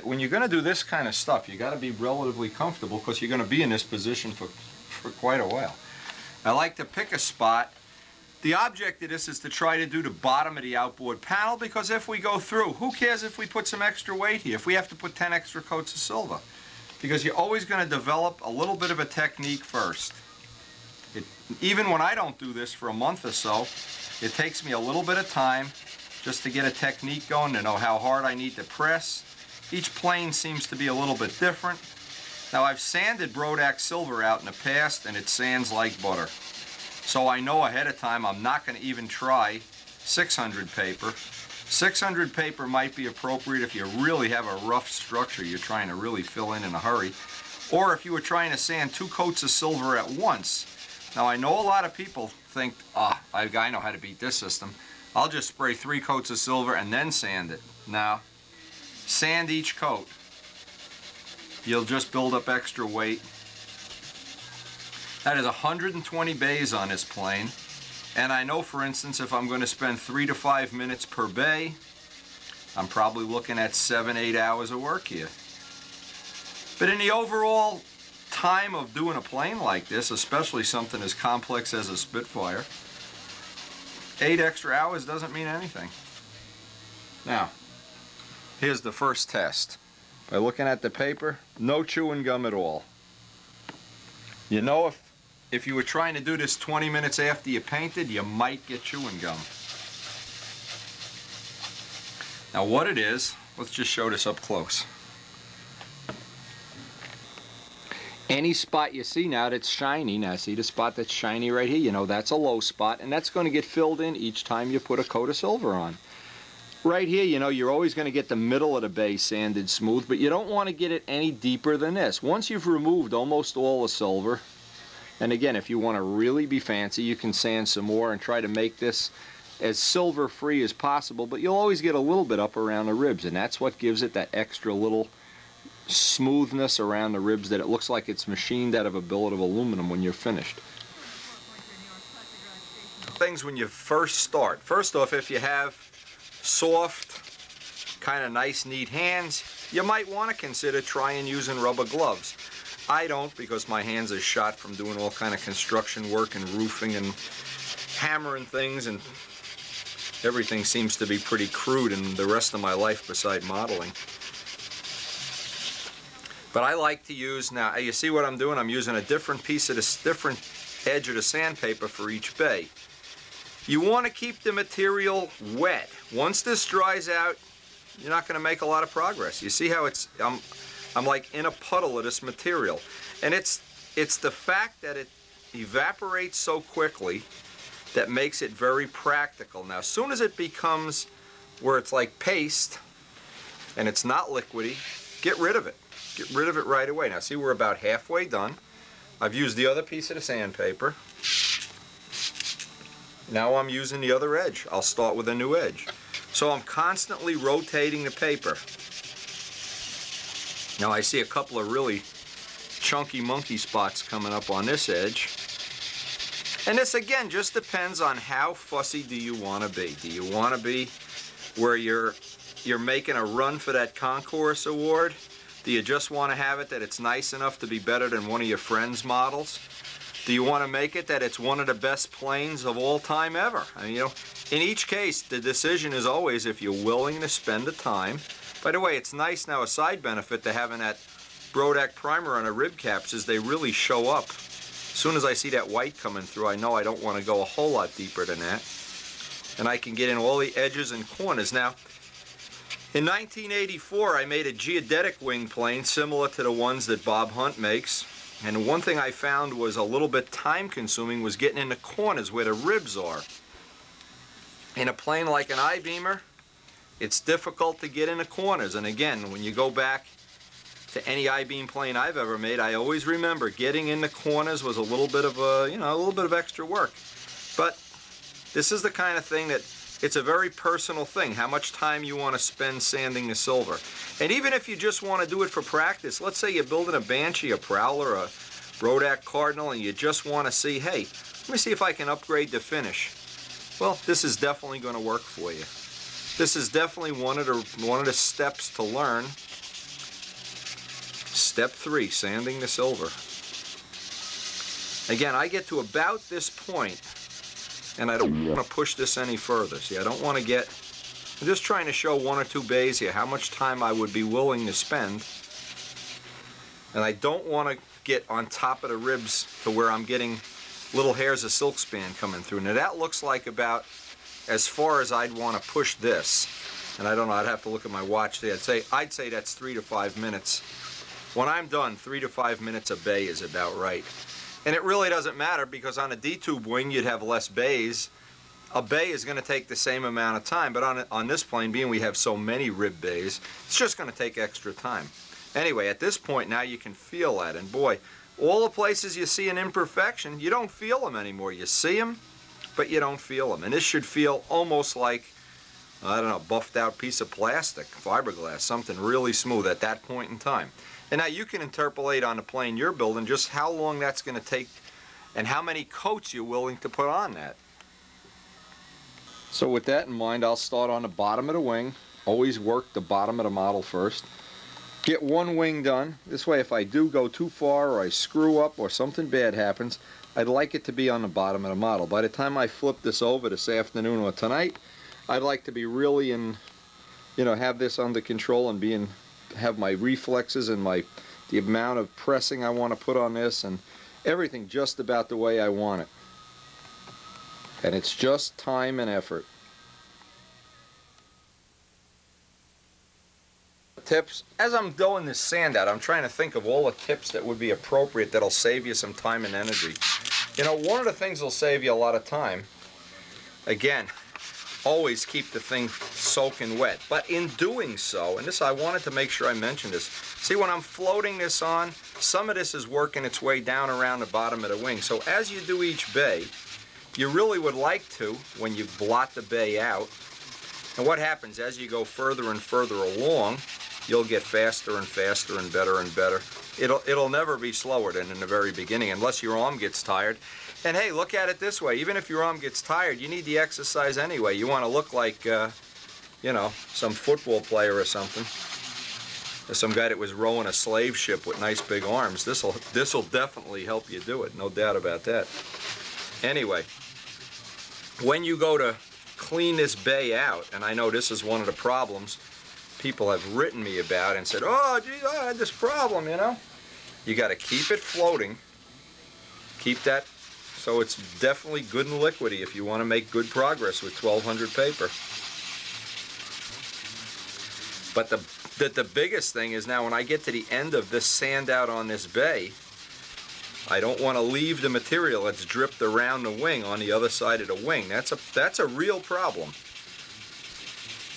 when you're going to do this kind of stuff, you got to be relatively comfortable, because you're going to be in this position for quite a while. I like to pick a spot. The object of this is to try to do the bottom of the outboard panel, because if we go through, who cares if we put some extra weight here, if we have to put 10 extra coats of silver? Because you're always going to develop a little bit of a technique first. Even when I don't do this for a month or so, it takes me a little bit of time just to get a technique going, to know how hard I need to press. Each plane seems to be a little bit different. Now, I've sanded Brodak silver out in the past, and it sands like butter. So I know ahead of time I'm not going to even try 600 paper. 600 paper might be appropriate if you really have a rough structure you're trying to really fill in a hurry, or if you were trying to sand 2 coats of silver at once. Now, I know a lot of people think, I know how to beat this system. I'll just spray 3 coats of silver and then sand it. Now, sand each coat. You'll just build up extra weight. That is 120 bays on this plane, and I know, for instance, if I'm going to spend 3 to 5 minutes per bay, I'm probably looking at 7-8 hours of work here. But in the overall time of doing a plane like this, especially something as complex as a Spitfire, 8 extra hours doesn't mean anything. Now, here's the first test. By looking at the paper, no chewing gum at all. You know, if you were trying to do this 20 minutes after you painted, you might get chewing gum. Now what it is, let's just show this up close. Any spot you see now that's shiny, now see the spot that's shiny right here, you know that's a low spot, and that's going to get filled in each time you put a coat of silver on. Right here, you know, you're always going to get the middle of the bay sanded smooth, but you don't want to get it any deeper than this. Once you've removed almost all the silver, and again, if you want to really be fancy, you can sand some more and try to make this as silver free as possible, but you'll always get a little bit up around the ribs, and that's what gives it that extra little smoothness around the ribs that it looks like it's machined out of a billet of aluminum when you're finished. Things when you first start. First off, if you have soft, kind of nice, neat hands, you might want to consider trying using rubber gloves. I don't, because my hands are shot from doing all kind of construction work and roofing and hammering things, and everything seems to be pretty crude in the rest of my life beside modeling. But I like to use, now you see what I'm doing? I'm using a different piece of this, different edge of the sandpaper for each bay. You want to keep the material wet. Once this dries out, you're not going to make a lot of progress. You see how it's, I'm like in a puddle of this material. And it's the fact that it evaporates so quickly that makes it very practical. Now, as soon as it becomes where it's like paste and it's not liquidy, get rid of it. Get rid of it right away. Now see, we're about halfway done. I've used the other piece of the sandpaper. Now I'm using the other edge. I'll start with a new edge. So I'm constantly rotating the paper. Now I see a couple of really chunky monkey spots coming up on this edge. And this again just depends on how fussy do you want to be. Do you want to be where you're making a run for that concourse award? Do you just want to have it that it's nice enough to be better than one of your friends' models? Do you want to make it that it's one of the best planes of all time ever? I mean, you know, in each case, the decision is always if you're willing to spend the time. By the way, it's nice now, a side benefit to having that Brodak primer on the rib caps is they really show up. As soon as I see that white coming through, I know I don't want to go a whole lot deeper than that. And I can get in all the edges and corners. Now, in 1984, I made a geodetic wing plane similar to the ones that Bob Hunt makes. And one thing I found was a little bit time-consuming was getting in the corners where the ribs are. In a plane like an I-beamer, it's difficult to get in the corners. And again, when you go back to any I-beam plane I've ever made, I always remember getting in the corners was a little bit of a, you know, a little bit of extra work. But this is the kind of thing that it's a very personal thing, how much time you want to spend sanding the silver. And even if you just want to do it for practice, let's say you're building a Banshee, a Prowler, a Brodak Cardinal, and you just want to see, hey, let me see if I can upgrade the finish. Well, this is definitely going to work for you. This is definitely one of the steps to learn. Step 3, sanding the silver. Again, I get to about this point, and I don't want to push this any further. See, I don't want to get, I'm just trying to show 1 or 2 bays here, how much time I would be willing to spend. And I don't want to get on top of the ribs to where I'm getting little hairs of silk span coming through. Now that looks like about as far as I'd want to push this. And I don't know, I'd have to look at my watch there. I'd say that's 3 to 5 minutes. When I'm done, 3 to 5 minutes a bay is about right. And it really doesn't matter, because on a D-tube wing you'd have less bays. A bay is going to take the same amount of time, but on this plane, being we have so many rib bays, it's just going to take extra time. Anyway, at this point now you can feel that, and boy, all the places you see an imperfection, you don't feel them anymore. You see them, but you don't feel them. And this should feel almost like, I don't know, buffed out piece of plastic, fiberglass, something really smooth at that point in time. And now you can interpolate on the plane you're building just how long that's going to take and how many coats you're willing to put on that. So with that in mind, I'll start on the bottom of the wing. Always work the bottom of the model first. Get one wing done. This way, if I do go too far or I screw up or something bad happens, I'd like it to be on the bottom of the model. By the time I flip this over this afternoon or tonight, I'd like to be really in, you know, have this under control and have my reflexes and the amount of pressing I want to put on this and everything just about the way I want it. And it's just time and effort. Tips, as I'm doing this sand out, I'm trying to think of all the tips that would be appropriate that'll save you some time and energy. You know, one of the things that'll save you a lot of time, again, always keep the thing soaking wet. But in doing so, and this I wanted to make sure I mentioned this, see when I'm floating this on, some of this is working its way down around the bottom of the wing. So as you do each bay, you really would like to, when you blot the bay out, and what happens as you go further and further along, you'll get faster and faster and better. It'll never be slower than in the very beginning unless your arm gets tired. And hey, look at it this way. Even if your arm gets tired, you need the exercise anyway. You want to look like, you know, some football player or something. Or some guy that was rowing a slave ship with nice big arms. This'll definitely help you do it. No doubt about that. Anyway, when you go to clean this bay out, and I know this is one of the problems people have written me about and said, oh, gee, I had this problem, you know. You got to keep it floating. Keep that so it's definitely good and liquidy if you want to make good progress with 1200 paper. But the biggest thing is now when I get to the end of this sand out on this bay, I don't want to leave the material that's dripped around the wing on the other side of the wing. That's a real problem.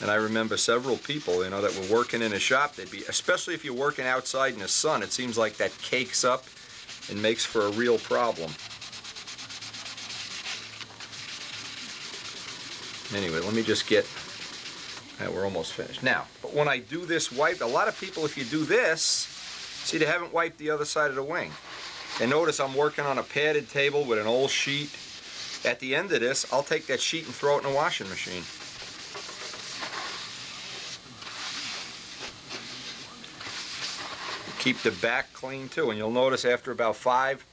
And I remember several people, you know, that were working in a shop, they'd be, especially if you're working outside in the sun, it seems like that cakes up and makes for a real problem. Anyway, let me just get, we're almost finished. Now, but when I do this wipe, a lot of people, if you do this, see they haven't wiped the other side of the wing. And notice I'm working on a padded table with an old sheet. At the end of this, I'll take that sheet and throw it in the washing machine. Keep the back clean too, and you'll notice after about 5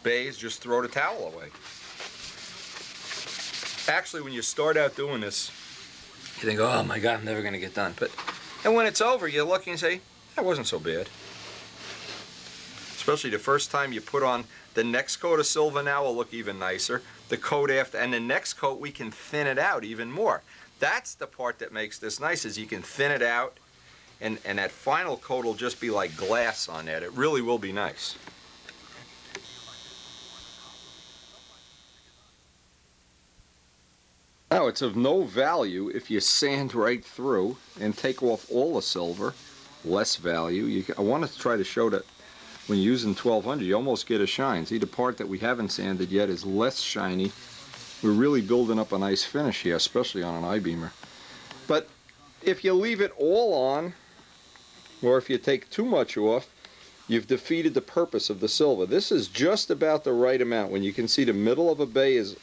bays, just throw the towel away. Actually, when you start out doing this, you think, oh my God, I'm never going to get done. And when it's over, you look and say, that wasn't so bad. Especially the first time you put on the next coat of silver now will look even nicer. The coat after, and the next coat we can thin it out even more. That's the part that makes this nice, is you can thin it out. And that final coat will just be like glass on that. It really will be nice. Now, it's of no value if you sand right through and take off all the silver. Less value. I want to try to show that when you're using 1200, you almost get a shine. See, the part that we haven't sanded yet is less shiny. We're really building up a nice finish here, especially on an I-beamer. But if you leave it all on, or if you take too much off, you've defeated the purpose of the silver. This is just about the right amount. When you can see the middle of a bay is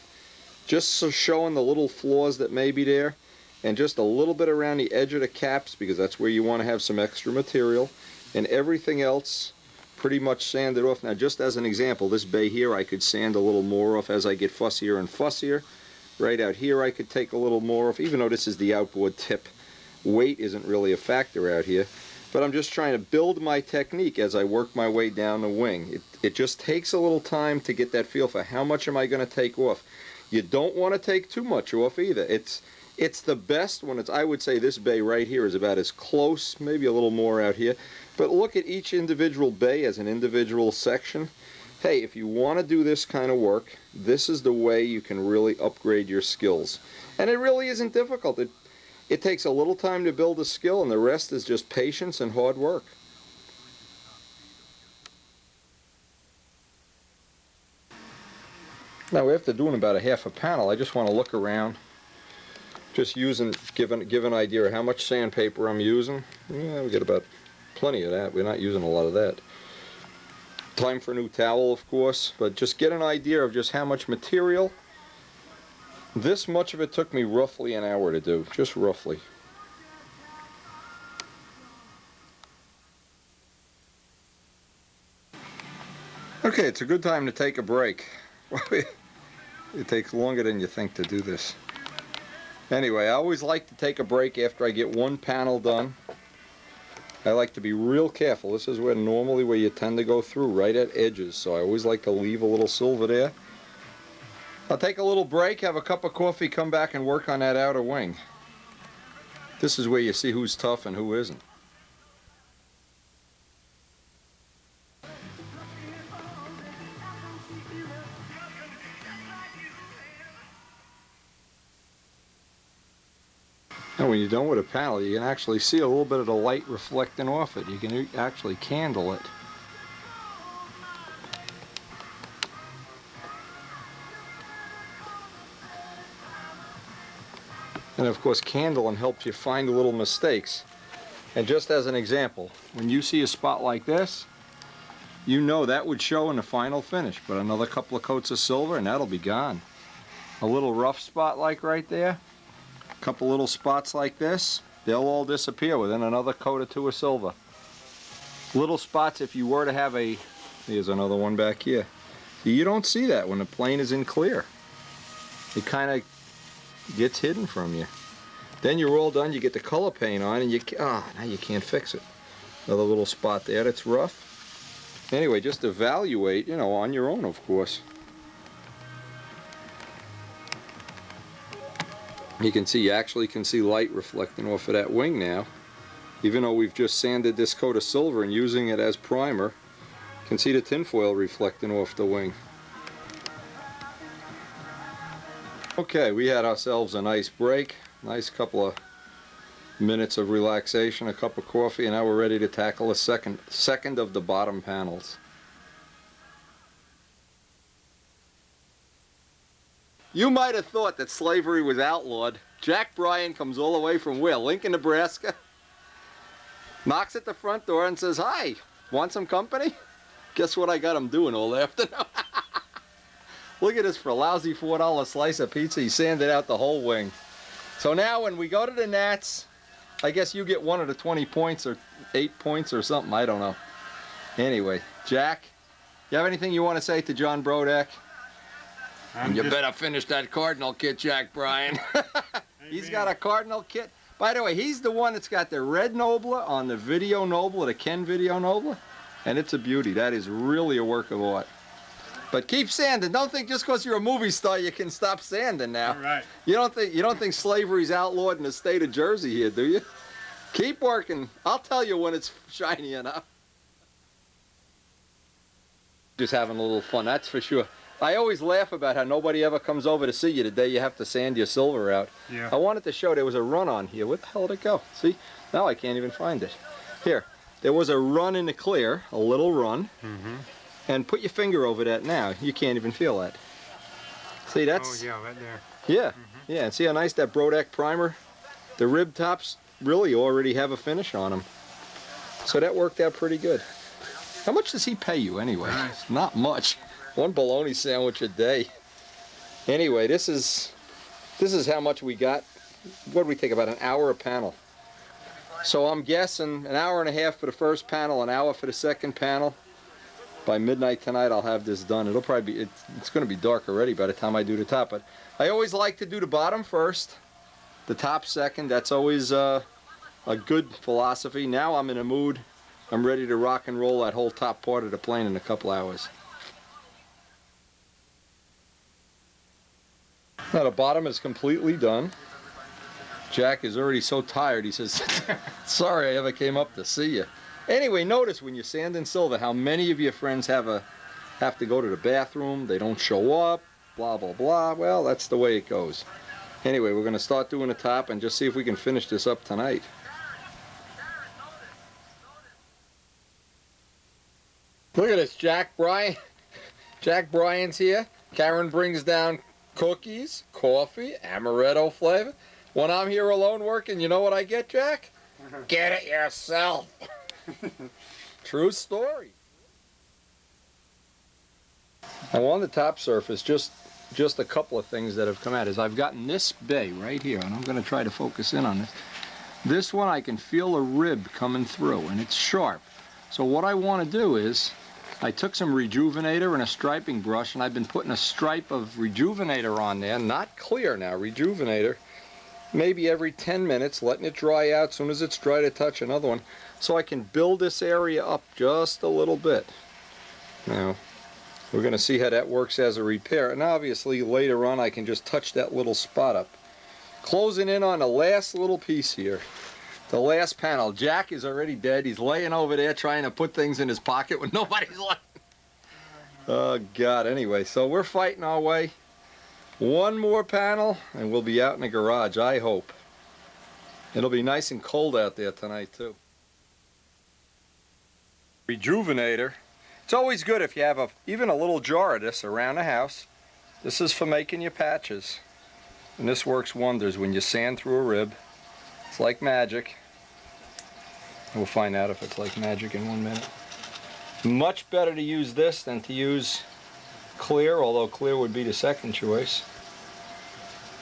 just so showing the little flaws that may be there, and just a little bit around the edge of the caps, because that's where you want to have some extra material, and everything else pretty much sanded off. Now, just as an example, this bay here I could sand a little more off as I get fussier and fussier. Right out here I could take a little more off, even though this is the outboard tip. Weight isn't really a factor out here. But I'm just trying to build my technique as I work my way down the wing. It just takes a little time to get that feel for how much am I going to take off. You don't want to take too much off either. It's the best when it's, I would say this bay right here is about as close, maybe a little more out here. But look at each individual bay as an individual section. Hey, if you want to do this kind of work, this is the way you can really upgrade your skills. And it really isn't difficult. It takes a little time to build a skill, and the rest is just patience and hard work. Now, after doing about a half a panel, I just want to look around, just give an idea of how much sandpaper I'm using. Yeah, we get about plenty of that. We're not using a lot of that. Time for a new towel, of course, but just get an idea of just how much material. This much of it took me roughly an hour to do, just roughly. Okay, it's a good time to take a break. It takes longer than you think to do this. Anyway, I always like to take a break after I get one panel done. I like to be real careful. This is where you tend to go through, right at edges, so I always like to leave a little silver there. I'll take a little break, have a cup of coffee, come back and work on that outer wing. This is where you see who's tough and who isn't. And when you're done with a panel, you can actually see a little bit of the light reflecting off it. You can actually candle it. And of course, candling helps you find the little mistakes. And just as an example, when you see a spot like this, you know that would show in the final finish, but another couple of coats of silver and that'll be gone. A little rough spot like right there, a couple little spots like this, they'll all disappear within another coat or two of silver. Little spots, if you were to have a, here's another one back here. You don't see that when the plane is in clear. It kind of gets hidden from you. Then you're all done, you get the color paint on, and now you can't fix it. Another little spot there that's rough. Anyway, just evaluate, on your own, of course. You can see, you actually can see light reflecting off of that wing now. Even though we've just sanded this coat of silver and using it as primer, you can see the tinfoil reflecting off the wing. Okay, we had ourselves a nice break, nice couple of minutes of relaxation, a cup of coffee, and now we're ready to tackle a second of the bottom panels. You might have thought that slavery was outlawed. Jack Bryan comes all the way from where? Lincoln, Nebraska? Knocks at the front door and says, "Hi, want some company?" Guess what I got him doing all afternoon? Look at this, for a lousy $4 slice of pizza, he sanded out the whole wing. So now when we go to the Nats, I guess you get 1 of the 20 points or 8 points or something, I don't know. Anyway, Jack, you have anything you want to say to John Brodak? You better finish that Cardinal kit, Jack Bryan. He's got a Cardinal kit. By the way, he's the one that's got the red Nobler on the Video Nobler, the Ken Video Nobler, and it's a beauty. That is really a work of art. But keep sanding. Don't think just because you're a movie star you can stop sanding now. All right. You don't think slavery's outlawed in the state of Jersey here, do you? Keep working. I'll tell you when it's shiny enough. Just having a little fun, that's for sure. I always laugh about how nobody ever comes over to see you the day you have to sand your silver out. Yeah. I wanted to show there was a run on here. Where the hell did it go? See? Now I can't even find it. Here. There was a run in the clear, a little run. Mm-hmm. And put your finger over that now. You can't even feel that. See, that's... Oh, yeah, right there. Yeah. Mm-hmm. Yeah, and see how nice that Brodak primer? The rib tops really already have a finish on them. So that worked out pretty good. How much does he pay you anyway? Nice. Not much. One bologna sandwich a day. Anyway, this is how much we got. What did we take, about an hour a panel? So I'm guessing an hour and a half for the first panel, an hour for the second panel. By midnight tonight I'll have this done. It'll probably be, it's going to be dark already by the time I do the top. But I always like to do the bottom first, the top second. That's always a good philosophy. Now I'm in a mood. I'm ready to rock and roll that whole top part of the plane in a couple hours. Now the bottom is completely done. Jack is already so tired, he says, "Sorry I ever came up to see you." Anyway, notice when you're sanding silver how many of your friends have to go to the bathroom, they don't show up, blah, blah, blah. Well, that's the way it goes. Anyway, we're going to start doing the top and just see if we can finish this up tonight. Look at this, Jack Bryan. Jack Bryan's here. Karen brings down cookies, coffee, amaretto flavor. When I'm here alone working, you know what I get, Jack? Get it yourself. True story. Now on the top surface, just a couple of things that have come out is I've gotten this bay right here, and I'm going to try to focus in on this. This one I can feel a rib coming through, and it's sharp. So what I want to do is, I took some Rejuvenator and a striping brush, and I've been putting a stripe of Rejuvenator on there, not clear now, Rejuvenator, maybe every 10 minutes, letting it dry out. As soon as it's dry, to touch another one, so I can build this area up just a little bit. Now, we're going to see how that works as a repair, and obviously later on I can just touch that little spot up. Closing in on the last little piece here. The last panel. Jack is already dead. He's laying over there trying to put things in his pocket when nobody's looking. Oh, God. Anyway, so we're fighting our way. One more panel, and we'll be out in the garage, I hope. It'll be nice and cold out there tonight, too. Rejuvenator. It's always good if you have even a little jar of this around the house. This is for making your patches. And this works wonders when you sand through a rib. It's like magic. We'll find out if it's like magic in 1 minute. Much better to use this than to use clear, although clear would be the second choice.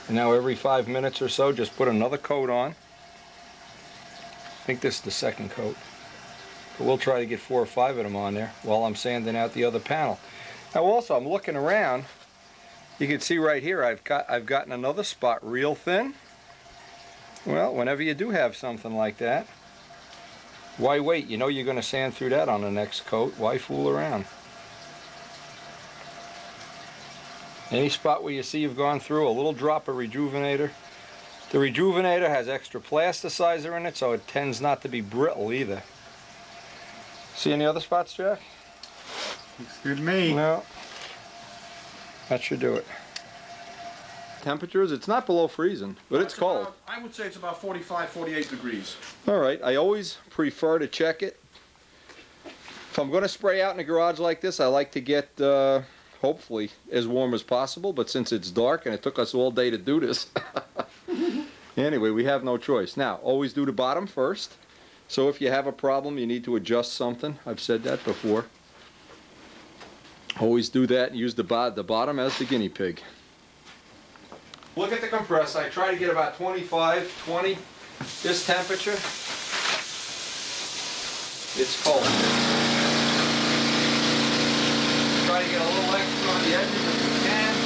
And now every 5 minutes or so, just put another coat on. I think this is the second coat. But we'll try to get 4 or 5 of them on there while I'm sanding out the other panel. Now also, I'm looking around. You can see right here, I've gotten another spot real thin. Well, whenever you do have something like that, why wait? You know you're going to sand through that on the next coat. Why fool around? Any spot where you see you've gone through, a little drop of Rejuvenator. The Rejuvenator has extra plasticizer in it, so it tends not to be brittle either. See any other spots, Jack? Looks good to me. No. That should do it. Temperatures, it's not below freezing, but it's cold. I would say it's about 45, 48 degrees. All right, I always prefer to check it. If I'm going to spray out in the garage like this, I like to get, hopefully, as warm as possible, but since it's dark and it took us all day to do this, anyway, we have no choice. Now, always do the bottom first. So if you have a problem, you need to adjust something. I've said that before. Always do that and use the bottom as the guinea pig. Look at the compressor. I try to get about 25, 20. This temperature, it's cold. Try to get a little extra on the edges if you can.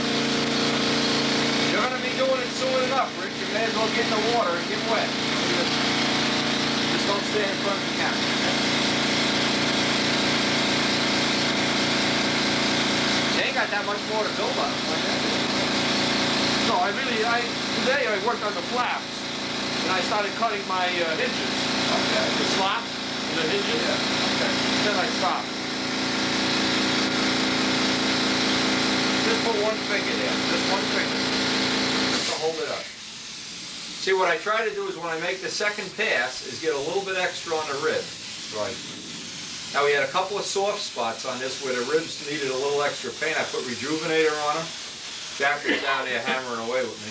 You're going to be doing it soon enough, Rick. You may as well get in the water and get wet. Just don't stand in front of the camera. You ain't got that much more to build on it like that. No, today I worked on the flaps, and I started cutting my hinges. Okay. The slots and the hinges. Yeah. Okay. Then I stopped. Just put one finger there, just one finger, just to hold it up. See, what I try to do is when I make the second pass is get a little bit extra on the rib. Right. Now we had a couple of soft spots on this where the ribs needed a little extra paint. I put Rejuvenator on them. Jack was down there hammering away with me.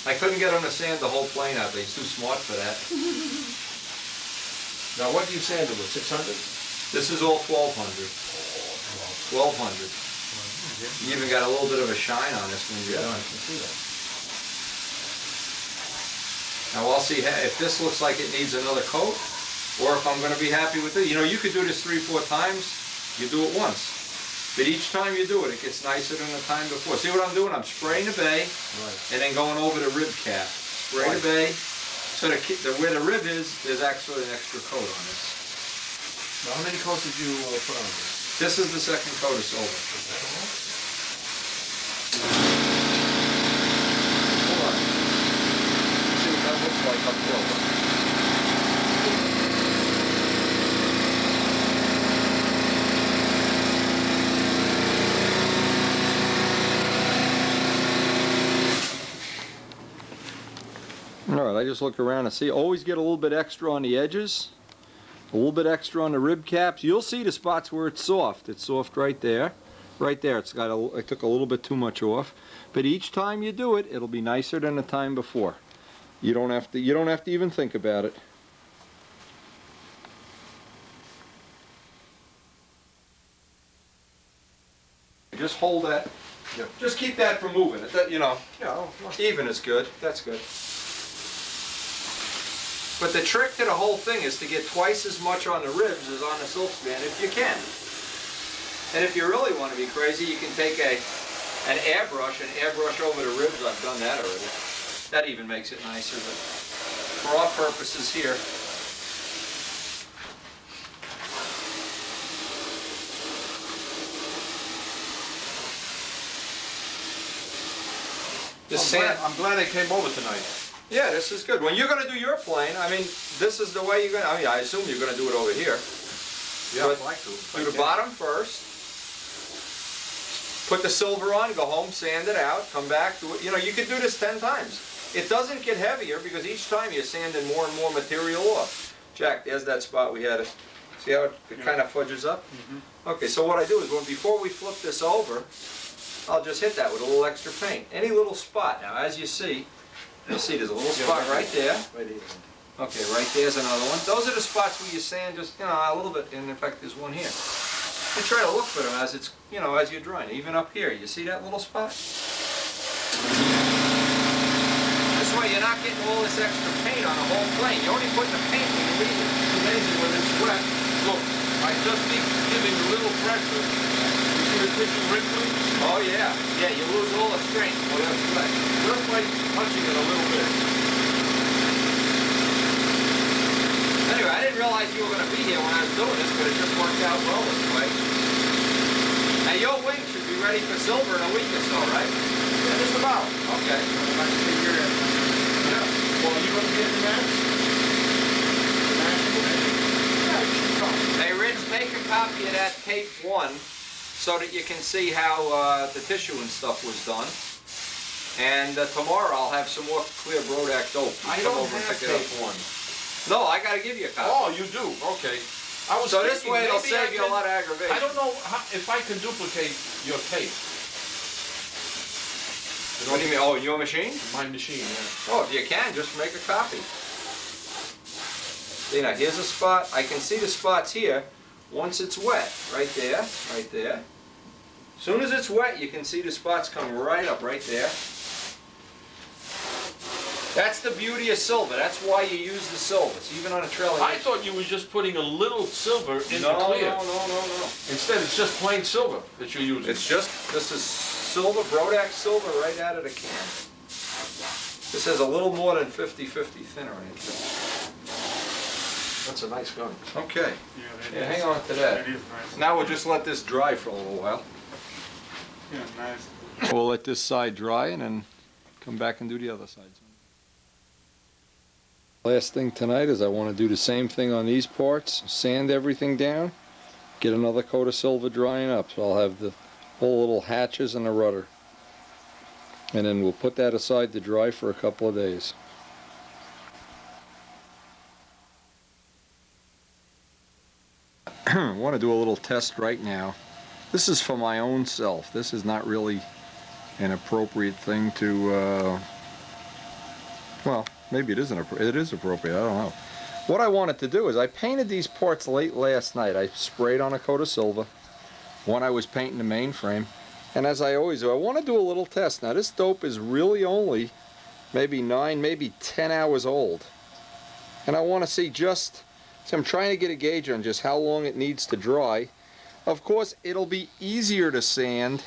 I couldn't get him to sand the whole plane out there. He's too smart for that. Now what do you sand it with, 600? This is all 1200. 1200. You even got a little bit of a shine on this when you're done. I can see that. Now I'll see if this looks like it needs another coat, or if I'm going to be happy with it. You know, you could do this 3 or 4 times. You do it once. But each time you do it, it gets nicer than the time before. See what I'm doing? I'm spraying the bay, and then going over the rib cap. Spray the bay, so where the rib is, there's actually an extra coat on this. Now how many coats did you put on this? This is the second coat of silver. Hold on. Let's see what that looks like up close. Alright, I just look around and see. Always get a little bit extra on the edges. A little bit extra on the rib caps. You'll see the spots where it's soft. It's soft right there. Right there. It's got I took a little bit too much off. But each time you do it, it'll be nicer than the time before. You don't have to even think about it. Just hold that. Yep. Just keep that from moving. You know, Yeah. even is good. That's good. But the trick to the whole thing is to get twice as much on the ribs as on the silk span if you can. And if you really want to be crazy, you can take an airbrush and airbrush over the ribs. I've done that already. That even makes it nicer, but for our purposes here, I'm glad they came over tonight. Yeah, this is good. When you're going to do your plane, I mean, this is the way you're going to, I mean, I assume you're going to do it over here. Yeah, But I'd like to. do the bottom first. Put the silver on, go home, sand it out, come back, do it. You know, you could do this 10 times. It doesn't get heavier because each time you're sanding more and more material off. Jack, there's that spot we had. See how it kind of fudges up? Mm-hmm. Okay, so what I do is before we flip this over, I'll just hit that with a little extra paint. Any little spot. Now, as you see, you'll see there's a little spot right there. Right here. Okay, right there's another one. Those are the spots where you sand just, a little bit, and in fact there's one here. You try to look for them as it's, as you're drying. Even up here, you see that little spot? This way you're not getting all this extra paint on the whole plane. You're only putting the paint when you leave it. It's amazing when it's wet. Look, I just keep giving a little pressure. You see the tissue wrinkling? Oh yeah. Yeah, you lose all the strength when it's wet. Just by touching it a little bit. Anyway, I didn't realize you were going to be here when I was doing this, but it just worked out well this way. Now your wing should be ready for silver in a week or so, right? Yeah, just about. Okay. Yeah. Well, are you going to be at the match? Yeah, you should come. Hey, Rich, make a copy of that tape 1 so that you can see how the tissue and stuff was done. And tomorrow I'll have some more clear Brodak Dope. I Come don't over and have pick it up. tape 1. No, I got to give you a copy. Oh, you do? Okay. I was So this thinking way it'll maybe save you a lot of aggravation. I don't know if I can duplicate your tape. What do you mean? Oh, your machine? My machine, yeah. Oh, if you can, just make a copy. See, now here's a spot. I can see the spots here once it's wet. Right there, right there. As soon as it's wet, you can see the spots come right up, right there. That's the beauty of silver. That's why you use the silvers, even on a trailer. I thought you were just putting a little silver in the clear. No. Instead, it's just plain silver that you're using. It's just, this is silver, Brodak silver right out of the can. This has a little more than 50-50 thinner in it. That's a nice gun. Okay. Yeah, Hang on to that. That is nice. Now we'll just let this dry for a little while. Yeah, nice. We'll let this side dry and then come back and do the other sides. Last thing tonight is I want to do the same thing on these parts, sand everything down, get another coat of silver drying up. So I'll have the whole little hatches and the rudder. And then we'll put that aside to dry for a couple of days. I want to do a little test right now. This is for my own self. This is not really an appropriate thing to, well, maybe it isn't. It is appropriate. I don't know. What I wanted to do is I painted these parts late last night. I sprayed on a coat of silver when I was painting the mainframe. And as I always do, I want to do a little test. Now this dope is really only maybe 9, maybe 10 hours old. And I want to see just, so I'm trying to get a gauge on just how long it needs to dry. Of course, it'll be easier to sand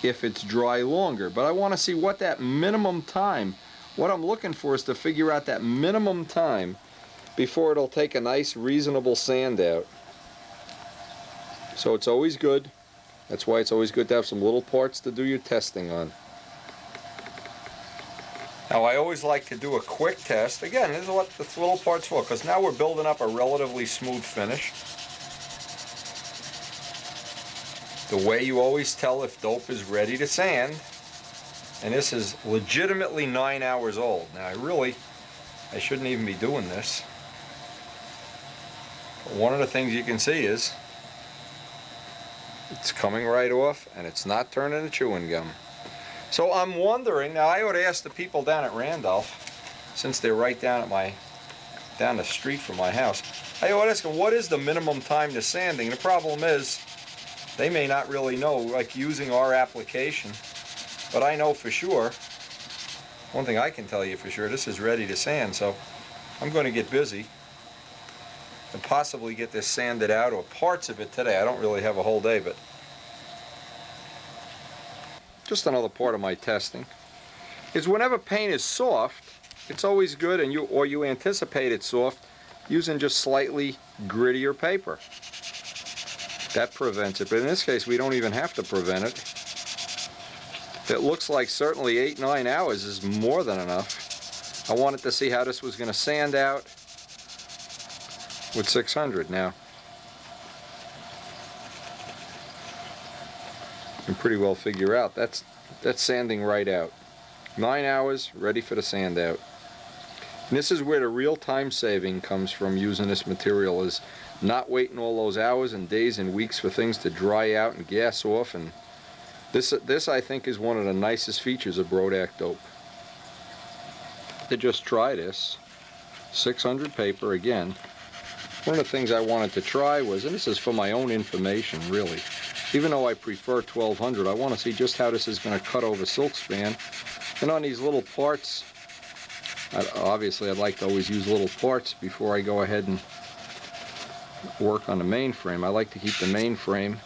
if it's dry longer. But I want to see what that minimum time, what I'm looking for is to figure out that minimum time before it'll take a nice reasonable sand out. So it's always good. That's why it's always good to have some little parts to do your testing on. Now I always like to do a quick test. Again, this is what the little part's for, because now we're building up a relatively smooth finish. The way you always tell if dope is ready to sand. And this is legitimately 9 hours old. Now I shouldn't even be doing this. But one of the things you can see is it's coming right off and it's not turning to chewing gum. So I'm wondering, now I ought to ask the people down at Randolph, since they're right down the street from my house, I ought to ask them what is the minimum time to sanding. The problem is they may not really know, like using our application. But I know for sure, one thing I can tell you for sure, this is ready to sand, so I'm going to get busy and possibly get this sanded out, or parts of it today. I don't really have a whole day, but just another part of my testing is whenever paint is soft, it's always good, and you anticipate it's soft, using just slightly grittier paper. That prevents it, but in this case we don't even have to prevent it. It looks like certainly 8-9 hours is more than enough. I wanted to see how this was going to sand out with 600 now. You can pretty well figure out that's sanding right out. 9 hours, ready for the sand out. And this is where the real time saving comes from using this material, is not waiting all those hours and days and weeks for things to dry out and gas off. And this I think is one of the nicest features of Brodak Dope. To just try this, 600 paper again. One of the things I wanted to try was, and this is for my own information really, even though I prefer 1200, I want to see just how this is going to cut over silk span. And on these little parts, obviously I'd like to always use little parts before I go ahead and work on the main frame. I like to keep the main frame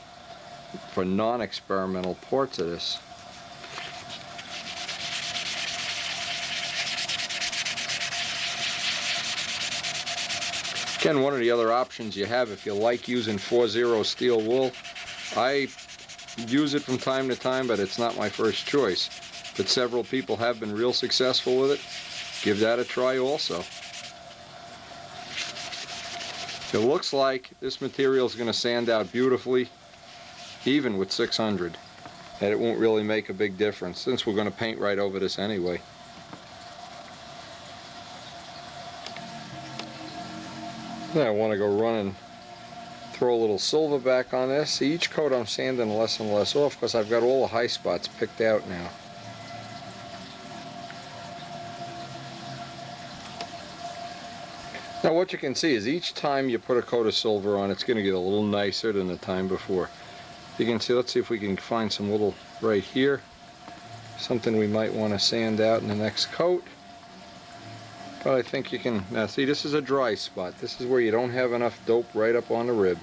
for non-experimental parts of this. Again, one of the other options you have if you like using 4-0 steel wool, I use it from time to time, but it's not my first choice. But several people have been real successful with it. Give that a try also. It looks like this material is going to sand out beautifully, even with 600. And it won't really make a big difference since we're going to paint right over this anyway. Then I want to go run and throw a little silver back on this. See, each coat I'm sanding less and less off because I've got all the high spots picked out now. Now what you can see is each time you put a coat of silver on, it's going to get a little nicer than the time before. You can see, let's see if we can find some little right here. Something we might want to sand out in the next coat. But I think you can, now see, this is a dry spot. This is where you don't have enough dope right up on the rib.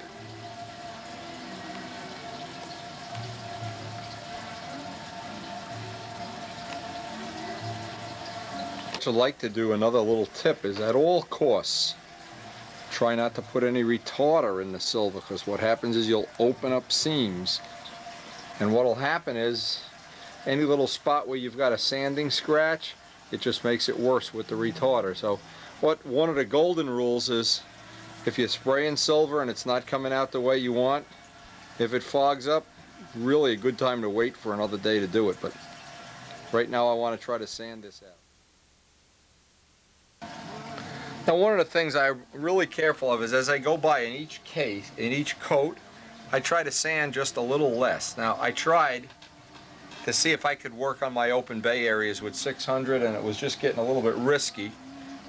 What I'd like to do, another little tip, is at all costs try not to put any retarder in the silver, because what happens is you'll open up seams, and what will happen is any little spot where you've got a sanding scratch, it just makes it worse with the retarder. So one of the golden rules is if you're spraying silver and it's not coming out the way you want, if it fogs up, really a good time to wait for another day to do it. But right now I want to try to sand this out. Now one of the things I'm really careful of is as I go by in each case, in each coat, I try to sand just a little less. Now I tried to see if I could work on my open bay areas with 600, and it was just getting a little bit risky.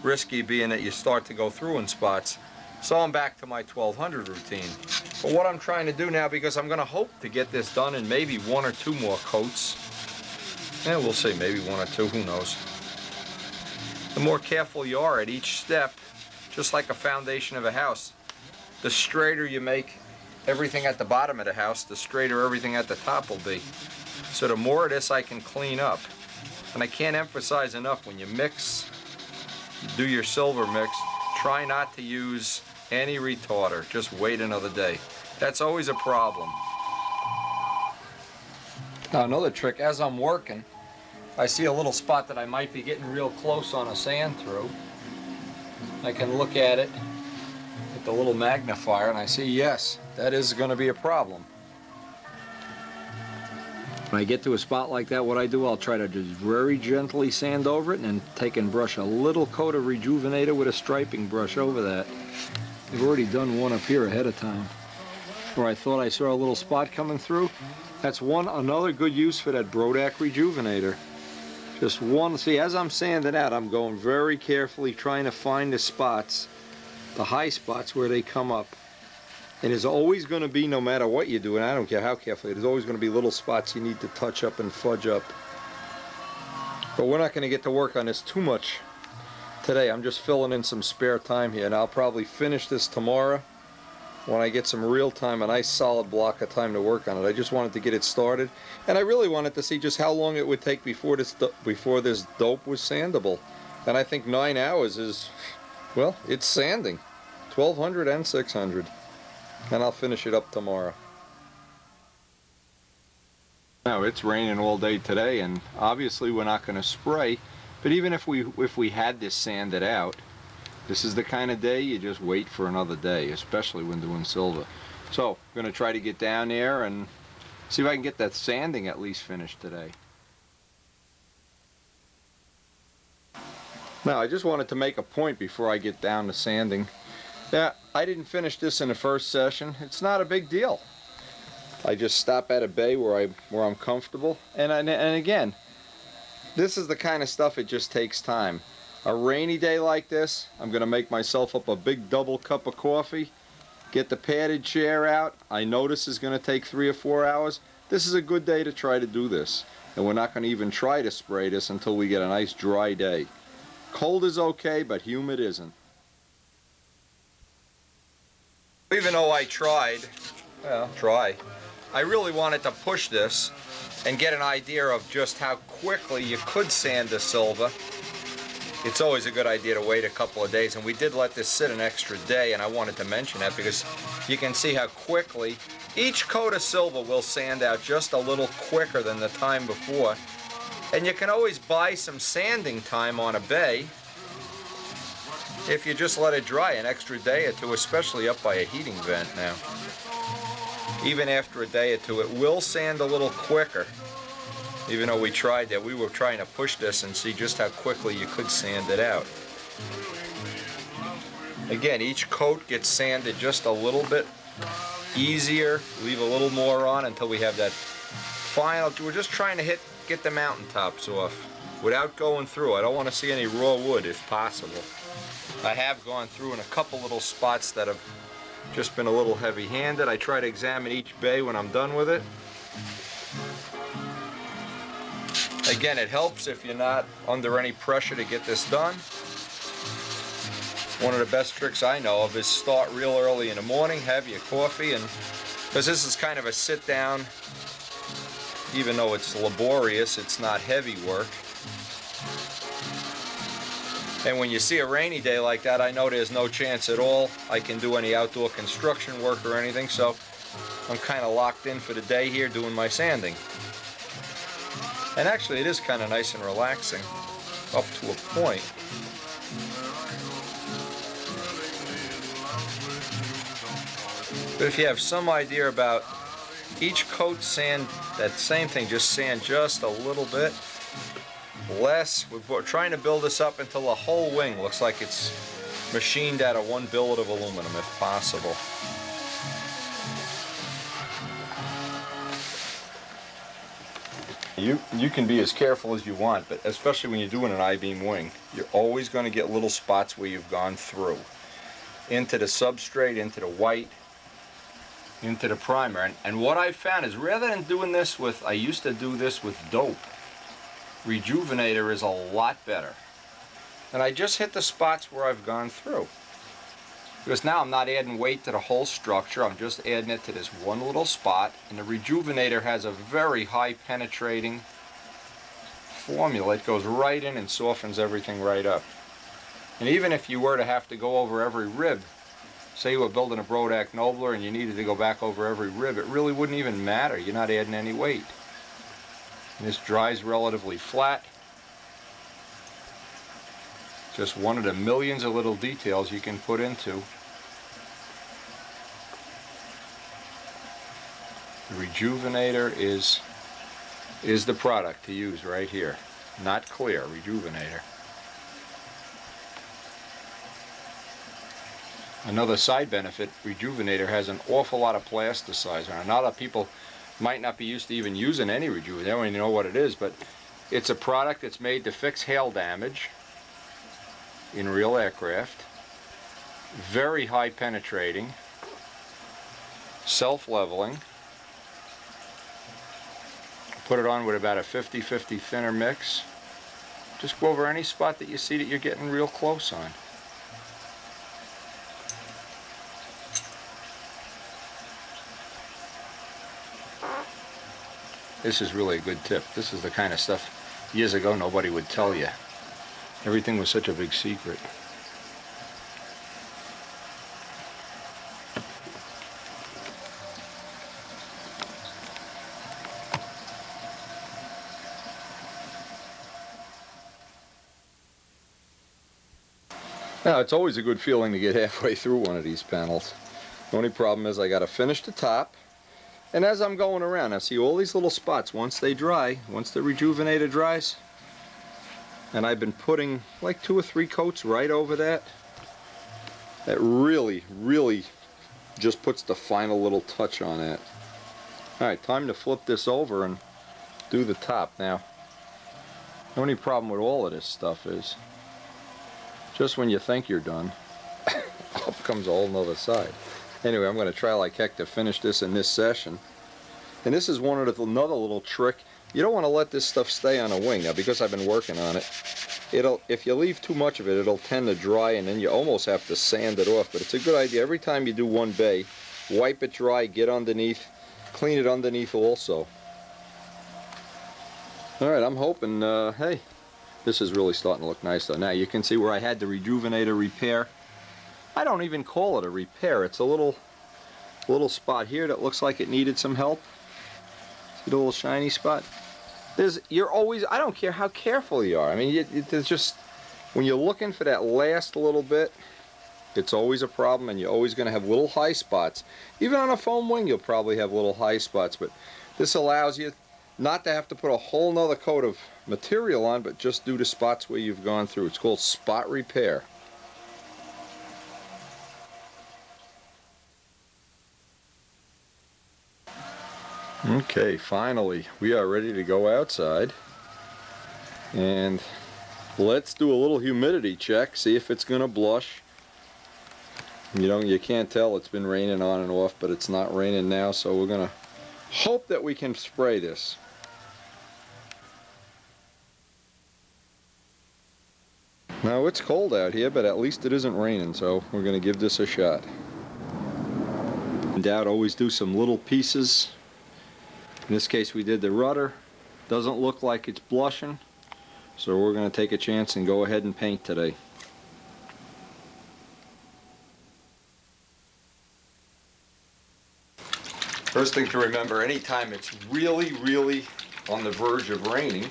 Risky being that you start to go through in spots. So I'm back to my 1200 routine. But what I'm trying to do now, because I'm going to hope to get this done in maybe 1 or 2 more coats, and we'll see, maybe 1 or 2, who knows. The more careful you are at each step, just like a foundation of a house, the straighter you make everything at the bottom of the house, the straighter everything at the top will be. So the more of this I can clean up. And I can't emphasize enough, when you mix, do your silver mix, try not to use any retarder. Just wait another day. That's always a problem. Now another trick, as I'm working, I see a little spot that I might be getting real close on a sand through. I can look at it with the little magnifier and I see, yes, that is going to be a problem. When I get to a spot like that, what I do, I'll try to just very gently sand over it and then take and brush a little coat of Rejuvenator with a striping brush over that. I've already done one up here ahead of time where I thought I saw a little spot coming through. That's another good use for that Brodak Rejuvenator. Just one, see, as I'm sanding out, I'm going very carefully trying to find the spots, the high spots where they come up. And there's always going to be, no matter what you do, and I don't care how carefully, there's always going to be little spots you need to touch up and fudge up. But we're not going to get to work on this too much today. I'm just filling in some spare time here, and I'll probably finish this tomorrow when I get some real time, a nice solid block of time to work on it. I just wanted to get it started, and I really wanted to see just how long it would take before this dope was sandable. And I think 9 hours is, well, it's sanding. 1200 and 600. And I'll finish it up tomorrow. Now it's raining all day today, and obviously we're not going to spray, but even if we had this sanded out, this is the kind of day you just wait for another day, especially when doing silver. So I'm going to try to get down there and see if I can get that sanding at least finished today. Now I just wanted to make a point before I get down to sanding. Yeah, I didn't finish this in the first session. It's not a big deal. I just stop at a bay where I'm comfortable. And again, this is the kind of stuff, it just takes time. A rainy day like this, I'm going to make myself up a big double cup of coffee, get the padded chair out. I know this is going to take 3 or 4 hours. This is a good day to try to do this. And we're not going to even try to spray this until we get a nice dry day. Cold is okay, but humid isn't. Even though I tried, I really wanted to push this and get an idea of just how quickly you could sand a silver. It's always a good idea to wait a couple of days, and we did let this sit an extra day, and I wanted to mention that because you can see how quickly each coat of silver will sand out just a little quicker than the time before. And you can always buy some sanding time on eBay if you just let it dry an extra day or two, especially up by a heating vent now. Even after a day or two, it will sand a little quicker. Even though we tried that, we were trying to push this and see just how quickly you could sand it out. Again, each coat gets sanded just a little bit easier. Leave a little more on until we have that final. We're just trying to get the mountaintops off without going through. I don't want to see any raw wood if possible. I have gone through in a couple little spots that have just been a little heavy-handed. I try to examine each bay when I'm done with it. Again, it helps if you're not under any pressure to get this done. One of the best tricks I know of is start real early in the morning, have your coffee, and because this is kind of a sit down, even though it's laborious, it's not heavy work. And when you see a rainy day like that, I know there's no chance at all I can do any outdoor construction work or anything, so I'm kind of locked in for the day here doing my sanding. And actually it is kind of nice and relaxing up to a point. But if you have some idea about each coat, sand that same thing, just sand just a little bit less. We're trying to build this up until the whole wing looks like it's machined out of one billet of aluminum if possible. You can be as careful as you want, but especially when you're doing an I-beam wing, you're always going to get little spots where you've gone through. Into the substrate, into the white, into the primer. And what I've found is rather than doing this with, I used to do this with dope, Rejuvenator is a lot better. And I just hit the spots where I've gone through. Because now I'm not adding weight to the whole structure, I'm just adding it to this one little spot. And the Rejuvenator has a very high penetrating formula. It goes right in and softens everything right up. And even if you were to have to go over every rib, say you were building a Brodak Nobler and you needed to go back over every rib, it really wouldn't even matter. You're not adding any weight. And this dries relatively flat. Just one of the millions of little details you can put into. The Rejuvenator is the product to use right here. Not clear, Rejuvenator. Another side benefit, Rejuvenator has an awful lot of plasticizer. And a lot of people might not be used to even using any Rejuvenator. They don't even know what it is, but it's a product that's made to fix hail damage in real aircraft. Very high penetrating, self-leveling. Put it on with about a 50-50 thinner mix. Just go over any spot that you see that you're getting real close on. This is really a good tip. This is the kind of stuff years ago nobody would tell you. Everything was such a big secret. Now, it's always a good feeling to get halfway through one of these panels. The only problem is I got to finish the top. And as I'm going around, I see all these little spots. Once they dry, once the Rejuvenator dries, and I've been putting like 2 or 3 coats right over that. That really, really just puts the final little touch on it. Alright, time to flip this over and do the top. Now, the only problem with all of this stuff is Just when you think you're done, up comes a whole nother side. Anyway, I'm going to try like heck to finish this in this session. And this is one of the, another little trick. You don't want to let this stuff stay on a wing. Now, because I've been working on it, if you leave too much of it, it'll tend to dry, and then you almost have to sand it off. But it's a good idea. Every time you do one bay, wipe it dry, get underneath, clean it underneath also. Alright, I'm hoping, hey, this is really starting to look nice though. Now you can see where I had the rejuvenator repair. I don't even call it a repair. It's a little spot here that looks like it needed some help. See the little shiny spot? You're always, I don't care how careful you are. I mean, there's just, when you're looking for that last little bit, it's always a problem, and you're always going to have little high spots. Even on a foam wing, you'll probably have little high spots, but this allows you not to have to put a whole nother coat of material on, but just do the spots where you've gone through. It's called spot repair. Okay, finally, we are ready to go outside, and let's do a little humidity check, see if it's going to blush. You can't tell, it's been raining on and off, but it's not raining now, so we're going to hope that we can spray this. Now it's cold out here, but at least it isn't raining, so we're going to give this a shot. In doubt, always do some little pieces. In this case we did the rudder. Doesn't look like it's blushing, so we're going to take a chance and go ahead and paint today. First thing to remember, anytime it's really, really on the verge of raining,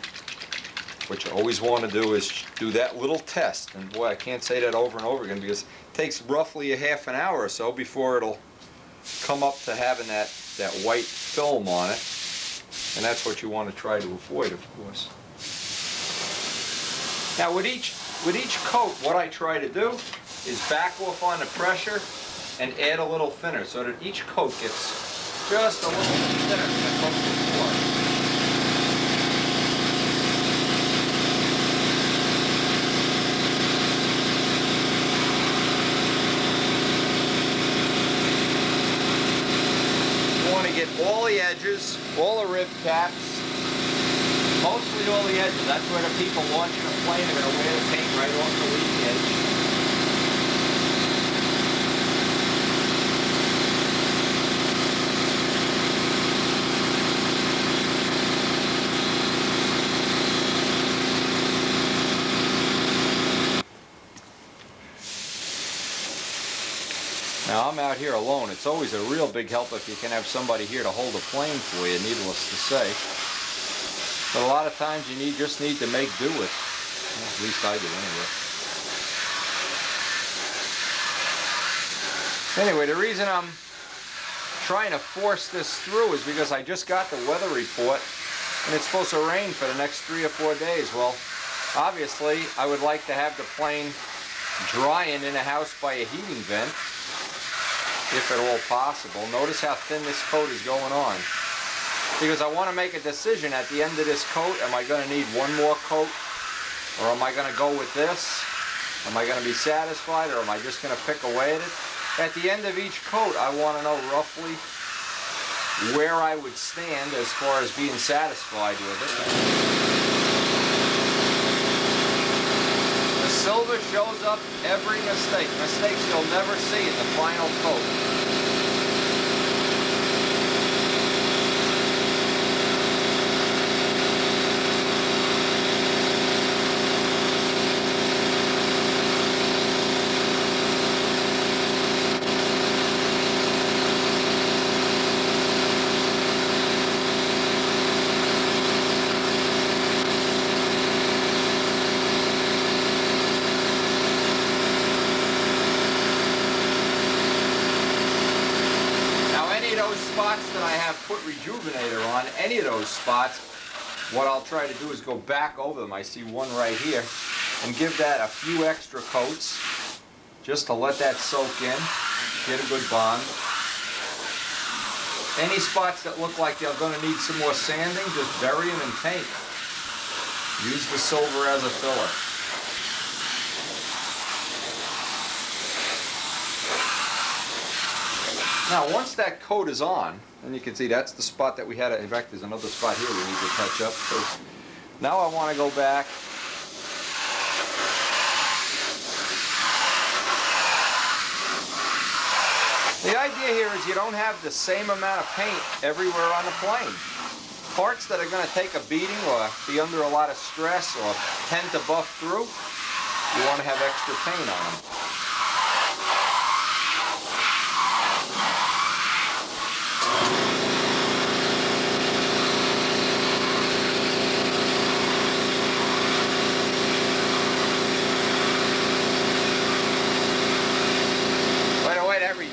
what you always want to do is do that little test. And boy, I can't say that over and over again, because it takes roughly a half an hour or so before it'll come up to having that white film on it. And that's what you want to try to avoid, of course. Now with each coat, what I try to do is back off on the pressure and add a little thinner, so that each coat gets just a little thinner than the coat before. Get all the edges, all the rib caps, mostly all the edges. That's where the people launching a plane are going to wear the paint right off the leading edge. Now I'm out here alone. It's always a real big help if you can have somebody here to hold a plane for you, needless to say. But a lot of times you just need to make do with. Well, at least I do anyway. Anyway, the reason I'm trying to force this through is because I just got the weather report, and it's supposed to rain for the next 3 or 4 days. Well, obviously I would like to have the plane drying in a house by a heating vent, if at all possible. Notice how thin this coat is going on, because I want to make a decision at the end of this coat. Am I going to need one more coat, or am I going to go with this? Am I going to be satisfied, or am I just going to pick away at it? At the end of each coat, I want to know roughly where I would stand as far as being satisfied with it. Silver shows up every mistake. Mistakes you'll never see in the final coat. Spots that I have put rejuvenator on, any of those spots, what I'll try to do is go back over them. I see one right here, and give that a few extra coats just to let that soak in, get a good bond. Any spots that look like they're going to need some more sanding, just bury them in paint. Use the silver as a filler. Now once that coat is on, and you can see that's the spot that we had. In fact, there's another spot here we need to touch up. So now I want to go back. The idea here is you don't have the same amount of paint everywhere on the plane. Parts that are going to take a beating or be under a lot of stress or tend to buff through, you want to have extra paint on them.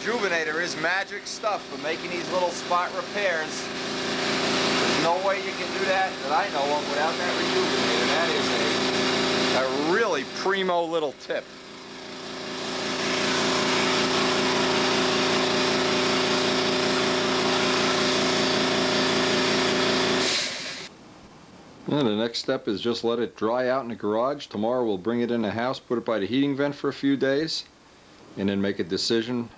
Rejuvenator is magic stuff for making these little spot repairs. There's no way you can do that I know of without that rejuvenator. That is a really primo little tip. And the next step is just let it dry out in the garage. Tomorrow we'll bring it in the house, put it by the heating vent for a few days, and then make a decision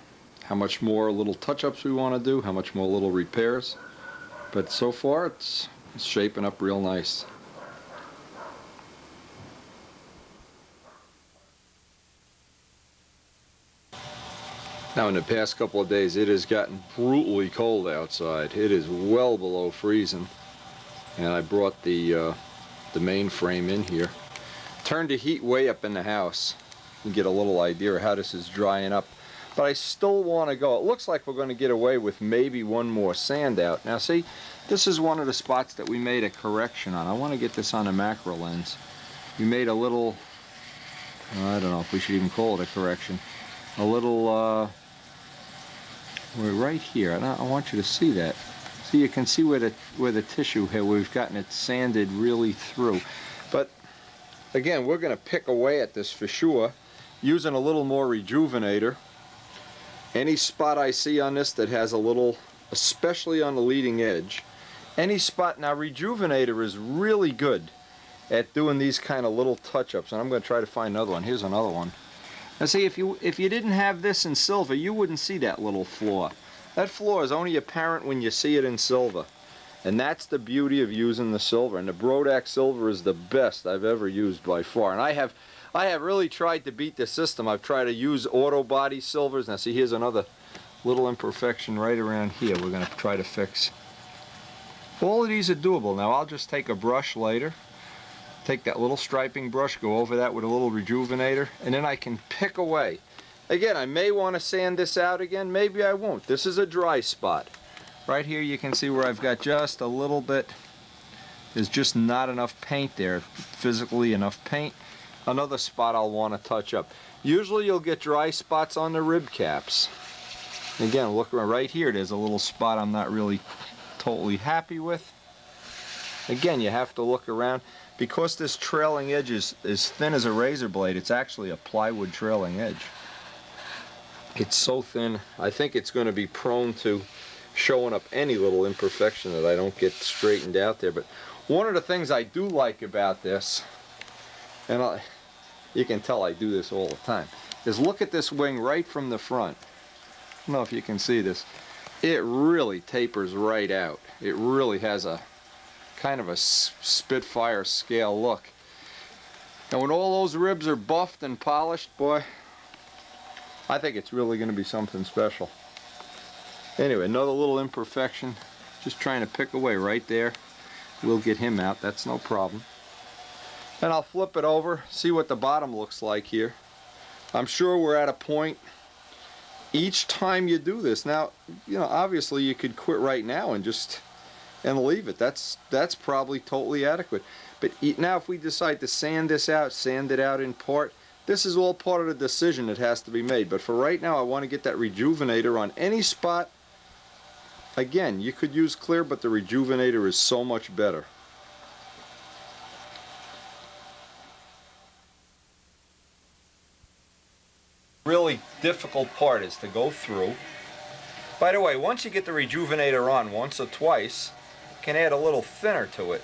how much more little touch-ups we want to do, how much more little repairs. But so far it's shaping up real nice. Now in the past couple of days it has gotten brutally cold outside. It is well below freezing, and I brought the main frame in here. Turned the heat way up in the house. You get a little idea of how this is drying up. But I still want to go. It looks like we're going to get away with maybe one more sand out. Now see, this is one of the spots that we made a correction on. I want to get this on a macro lens. We made a little, I don't know if we should even call it a correction. A little, we're right here. I want you to see that. So you can see where the tissue here, we've gotten it sanded really through. But again, we're going to pick away at this for sure, using a little more rejuvenator. Any spot I see on this that has a little, especially on the leading edge, any spot, now rejuvenator is really good at doing these kind of little touch-ups, and I'm going to try to find another one. Here's another one. Now see, if you didn't have this in silver, you wouldn't see that little flaw. That flaw is only apparent when you see it in silver, and that's the beauty of using the silver. And the Brodak silver is the best I've ever used by far, and I have really tried to beat the system. I've tried to use auto body silvers. Now see, here's another little imperfection right around here we're going to try to fix. All of these are doable. Now I'll just take a brush later, take that little striping brush, go over that with a little rejuvenator, and then I can pick away. Again, I may want to sand this out again, maybe I won't. This is a dry spot. Right here you can see where I've got just a little bit, there's just not enough paint there, physically enough paint. Another spot I'll want to touch up. Usually you'll get dry spots on the rib caps. Again, look right here, there's a little spot I'm not really totally happy with. Again, you have to look around. Because this trailing edge is as thin as a razor blade, it's actually a plywood trailing edge. It's so thin, I think it's going to be prone to showing up any little imperfection that I don't get straightened out there. But one of the things I do like about this, and you can tell I do this all the time, is look at this wing right from the front. I don't know if you can see this. It really tapers right out. It really has a kind of a Spitfire scale look. And when all those ribs are buffed and polished, boy, I think it's really going to be something special. Anyway, another little imperfection. Just trying to pick away right there. We'll get him out, that's no problem. And I'll flip it over, see what the bottom looks like here. I'm sure we're at a point each time you do this. Now, you know, obviously you could quit right now and just leave it. That's probably totally adequate. But now if we decide to sand this out, sand it out in part, this is all part of the decision that has to be made. But for right now, I want to get that rejuvenator on any spot. Again, you could use clear, but the rejuvenator is so much better. Really difficult part is to go through. By the way, once you get the rejuvenator on once or twice, you can add a little thinner to it.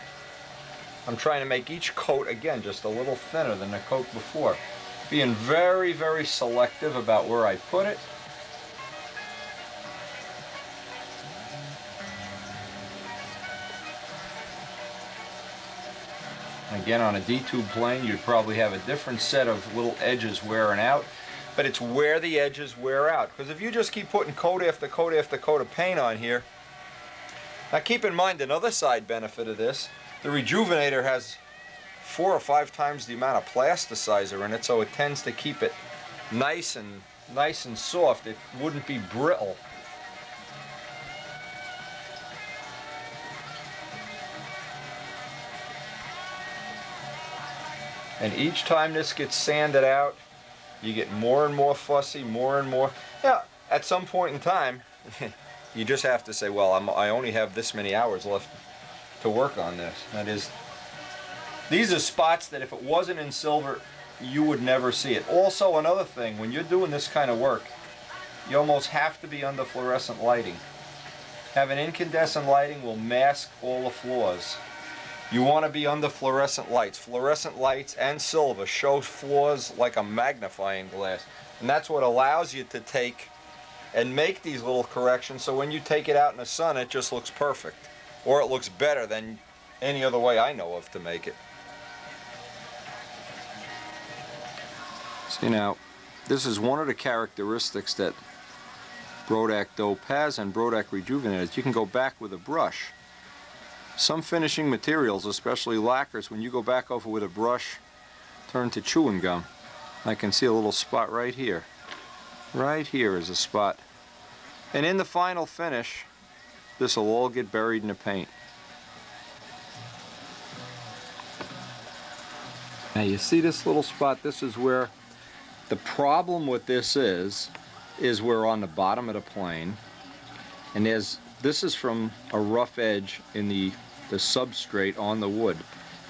I'm trying to make each coat, again, just a little thinner than the coat before. Being very, very selective about where I put it. Again, on a D-tube plane, you'd probably have a different set of little edges wearing out, but it's where the edges wear out. Because if you just keep putting coat after coat after coat of paint on here, now keep in mind another side benefit of this, the Rejuvenator has 4 or 5 times the amount of plasticizer in it, so it tends to keep it nice and soft. It wouldn't be brittle. And each time this gets sanded out, you get more and more fussy, more and more. Yeah, at some point in time, you just have to say, well, I only have this many hours left to work on this. That is, these are spots that if it wasn't in silver, you would never see it. Also, another thing, when you're doing this kind of work, you almost have to be under fluorescent lighting. Having incandescent lighting will mask all the flaws. You want to be under fluorescent lights. Fluorescent lights and silver show flaws like a magnifying glass. And that's what allows you to take and make these little corrections, so when you take it out in the sun, it just looks perfect. Or it looks better than any other way I know of to make it. See, now, this is one of the characteristics that Brodak Dope has and Brodak Rejuvenator. You can go back with a brush. Some finishing materials, especially lacquers, when you go back over with a brush, turn to chewing gum. I can see a little spot right here. Right here is a spot. And in the final finish, this will all get buried in the paint. Now you see this little spot? This is where the problem with this is we're on the bottom of the plane, and this is from a rough edge in the substrate on the wood,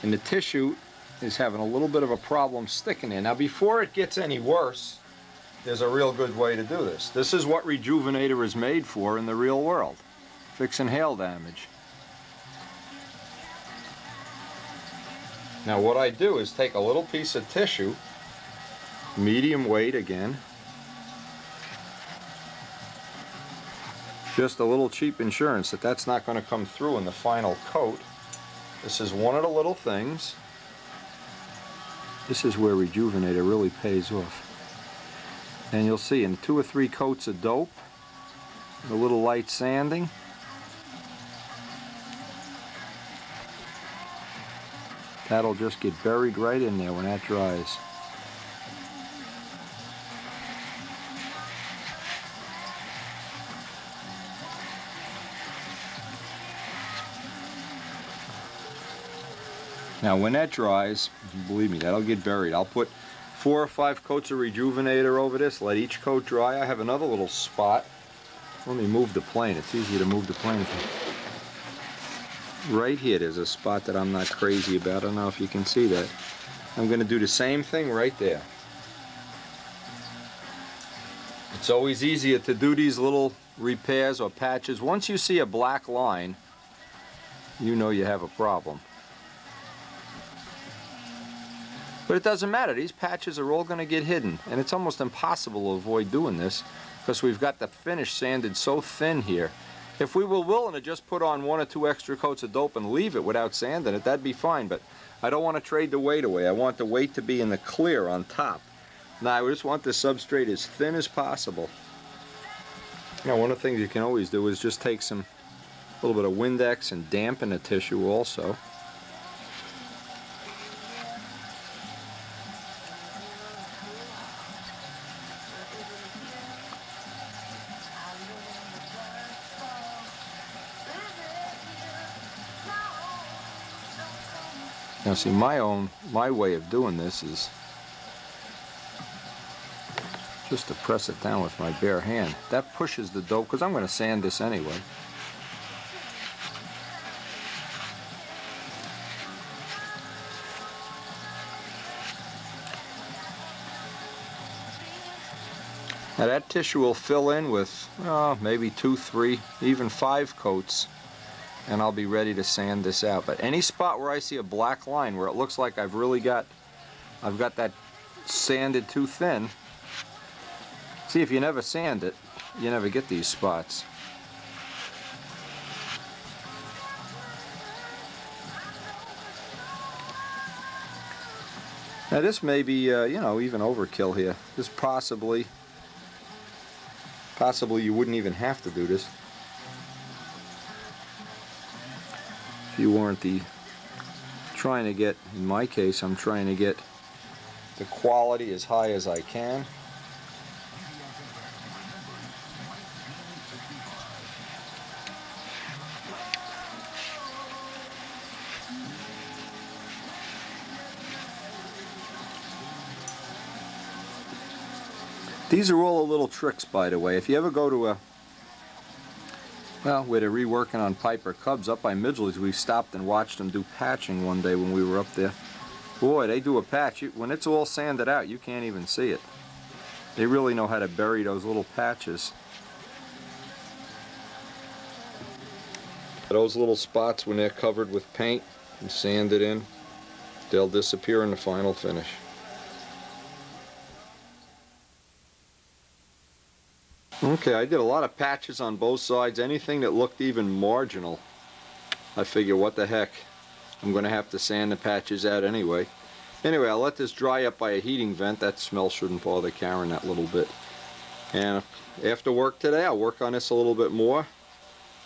and the tissue is having a little bit of a problem sticking in. Now before it gets any worse, there's a real good way to do this. This is what Rejuvenator is made for in the real world, fixing hail damage. Now what I do is take a little piece of tissue, medium weight again, just a little cheap insurance that that's not going to come through in the final coat. This is one of the little things. This is where Rejuvenator really pays off. And you'll see in 2 or 3 coats of dope, a little light sanding, that'll just get buried right in there when that dries. Now when that dries, believe me, that'll get buried. I'll put 4 or 5 coats of Rejuvenator over this, let each coat dry. I have another little spot. Let me move the plane. It's easier to move the plane. Right here there's a spot that I'm not crazy about. I don't know if you can see that. I'm going to do the same thing right there. It's always easier to do these little repairs or patches. Once you see a black line, you know you have a problem. But it doesn't matter. These patches are all going to get hidden, and it's almost impossible to avoid doing this because we've got the finish sanded so thin here. If we were willing to just put on 1 or 2 extra coats of dope and leave it without sanding it, that'd be fine, but I don't want to trade the weight away. I want the weight to be in the clear on top. Now I just want the substrate as thin as possible. Now one of the things you can always do is just take a little bit of Windex and dampen the tissue also. Now see, my way of doing this is just to press it down with my bare hand. That pushes the dope, because I'm going to sand this anyway. Now that tissue will fill in with maybe 2, 3, even 5 coats, and I'll be ready to sand this out. But any spot where I see a black line where it looks like I've got that sanded too thin, see, if you never sand it, you never get these spots. Now this may be, you know, even overkill here. This possibly you wouldn't even have to do this if you weren't trying to get, in my case, I'm trying to get the quality as high as I can. These are all the little tricks, by the way. If you ever go to where they're reworking on Piper Cubs up by Midgley's, we stopped and watched them do patching one day when we were up there. Boy, they do a patch. When it's all sanded out, you can't even see it. They really know how to bury those little patches. Those little spots, when they're covered with paint and sanded in, they'll disappear in the final finish. Okay, I did a lot of patches on both sides. Anything that looked even marginal, I figure, what the heck, I'm going to have to sand the patches out anyway. Anyway, I'll let this dry up by a heating vent. That smell shouldn't bother Karen that little bit. And after work today, I'll work on this a little bit more.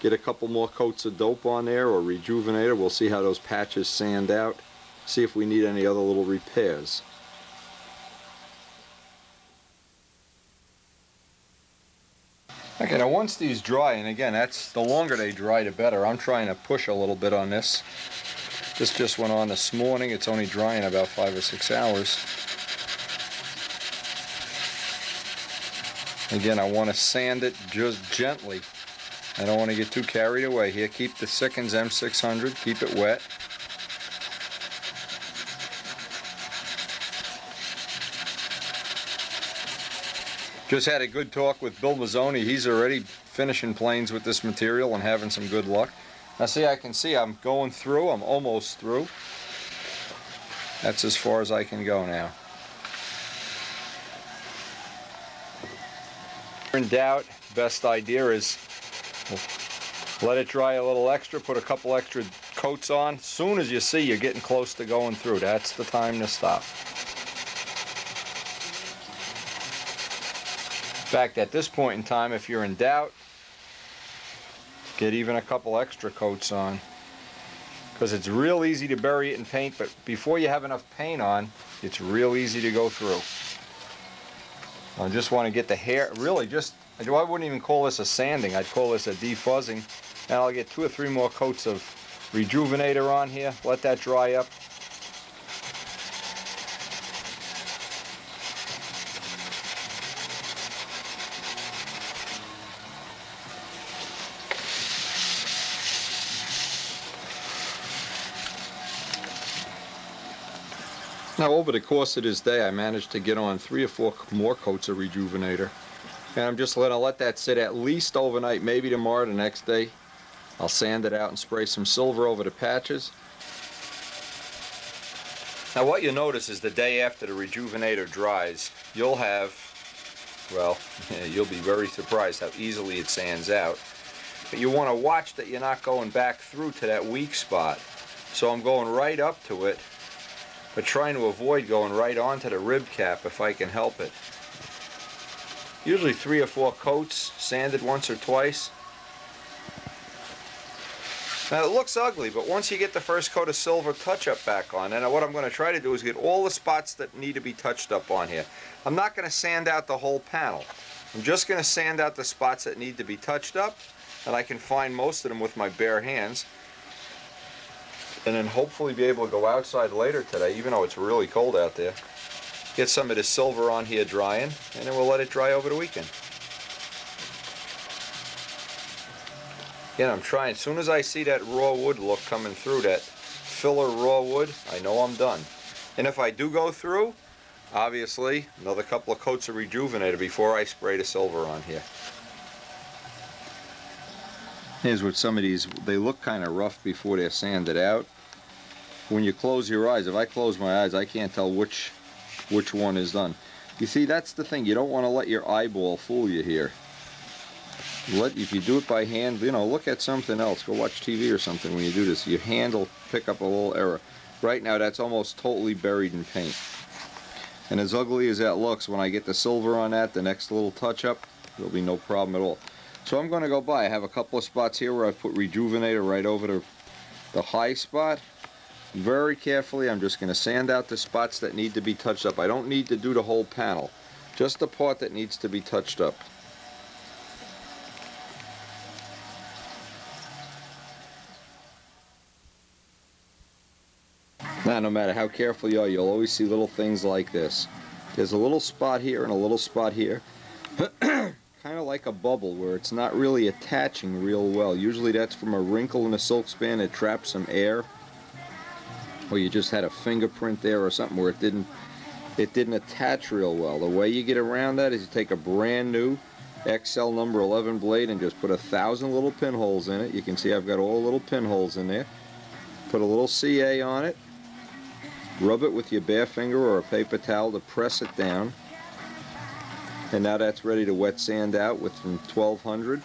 Get a couple more coats of dope on there, or rejuvenator. We'll see how those patches sand out. See if we need any other little repairs. Okay, now once these dry, and again, that's the longer they dry, the better. I'm trying to push a little bit on this. This just went on this morning. It's only drying about 5 or 6 hours. Again, I want to sand it just gently. I don't want to get too carried away here. Keep the Sikkens M600, keep it wet. Just had a good talk with Bill Mazzoni. He's already finishing planes with this material and having some good luck. Now see, I can see I'm going through. I'm almost through. That's as far as I can go now. In doubt, best idea is let it dry a little extra, put a couple extra coats on. As soon as you see you're getting close to going through, that's the time to stop. In fact, at this point in time, if you're in doubt, get even a couple extra coats on, because it's real easy to bury it in paint, but before you have enough paint on, it's real easy to go through. I just want to get the hair, really just, I wouldn't even call this a sanding, I'd call this a defuzzing. And I'll get 2 or 3 more coats of rejuvenator on here, let that dry up. Now over the course of this day, I managed to get on 3 or 4 more coats of rejuvenator. And I'm just going to let that sit at least overnight, maybe tomorrow, the next day. I'll sand it out and spray some silver over the patches. Now what you'll notice is the day after the rejuvenator dries, you'll have, well, you'll be very surprised how easily it sands out. But you want to watch that you're not going back through to that weak spot. So I'm going right up to it, but trying to avoid going right onto the rib cap if I can help it. Usually 3 or 4 coats, sanded once or twice. Now it looks ugly, but once you get the first coat of silver touch-up back on, and what I'm going to try to do is get all the spots that need to be touched up on here. I'm not going to sand out the whole panel. I'm just going to sand out the spots that need to be touched up, and I can find most of them with my bare hands. And then hopefully be able to go outside later today, even though it's really cold out there. Get some of this silver on here drying, and then we'll let it dry over the weekend. Again, I'm trying, as soon as I see that raw wood look coming through, that filler raw wood, I know I'm done. And if I do go through, obviously, another couple of coats of rejuvenator before I spray the silver on here. Here's what some of these, they look kind of rough before they're sanded out. When you close your eyes, if I close my eyes, I can't tell which one is done. You see, that's the thing. You don't want to let your eyeball fool you here. If you do it by hand, you know, look at something else. Go watch TV or something when you do this. Your hand will pick up a little error. Right now, that's almost totally buried in paint. And as ugly as that looks, when I get the silver on that, the next little touch up, there'll be no problem at all. So I'm going to go by. I have a couple of spots here where I've put Rejuvenator right over the high spot. Very carefully, I'm just going to sand out the spots that need to be touched up. I don't need to do the whole panel, just the part that needs to be touched up. Now, no matter how careful you are, you'll always see little things like this. There's a little spot here and a little spot here. Kind of like a bubble where it's not really attaching real well. Usually that's from a wrinkle in the silk span that traps some air, or you just had a fingerprint there or something where it didn't attach real well. The way you get around that is you take a brand new XL number 11 blade and just put 1,000 little pinholes in it. You can see I've got all the little pinholes in there. Put a little CA on it. Rub it with your bare finger or a paper towel to press it down. And now that's ready to wet sand out with from 1200.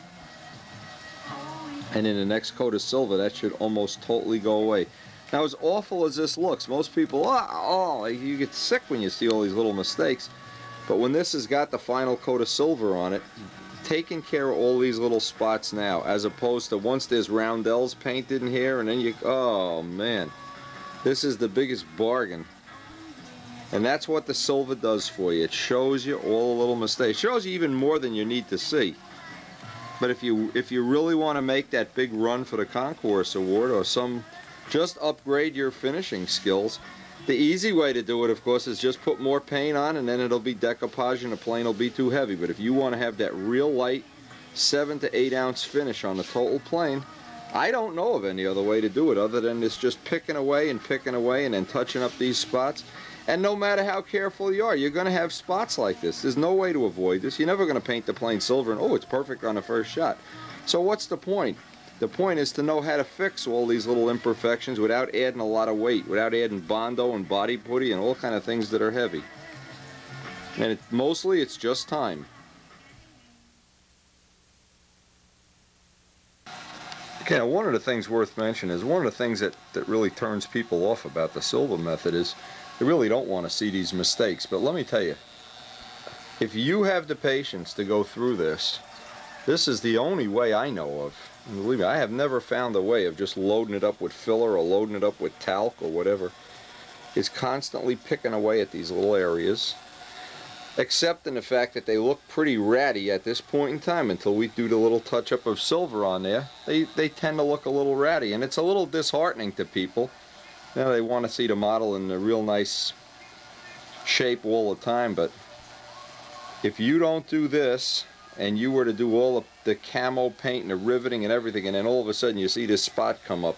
And in the next coat of silver, that should almost totally go away. Now, as awful as this looks, most people, you get sick when you see all these little mistakes. But when this has got the final coat of silver on it, taking care of all these little spots now, as opposed to once there's roundels painted in here, and then you, oh man, this is the biggest bargain. And that's what the silver does for you. It shows you all the little mistakes. It shows you even more than you need to see. But if you really want to make that big run for the Concourse Award or just upgrade your finishing skills, the easy way to do it, of course, is just put more paint on, and then it'll be decoupage and the plane will be too heavy. But if you want to have that real light 7 to 8 ounce finish on the total plane, I don't know of any other way to do it other than this, just picking away and then touching up these spots. And no matter how careful you are, you're going to have spots like this. There's no way to avoid this. You're never going to paint the plane silver and, oh, it's perfect on the first shot. So what's the point? The point is to know how to fix all these little imperfections without adding a lot of weight, without adding Bondo and body putty and all kind of things that are heavy. And mostly it's just time. Okay, now one of the things worth mentioning is one of the things that really turns people off about the silver method is they really don't want to see these mistakes. But let me tell you, if you have the patience to go through this, this is the only way I know of. And believe me, I have never found a way of just loading it up with filler or loading it up with talc or whatever. It's constantly picking away at these little areas, except in the fact that they look pretty ratty at this point in time until we do the little touch-up of silver on there. They tend to look a little ratty, and it's a little disheartening to people. You know, they want to see the model in a real nice shape all the time, but if you don't do this, and you were to do all of the camo paint and the riveting and everything, and then all of a sudden you see this spot come up,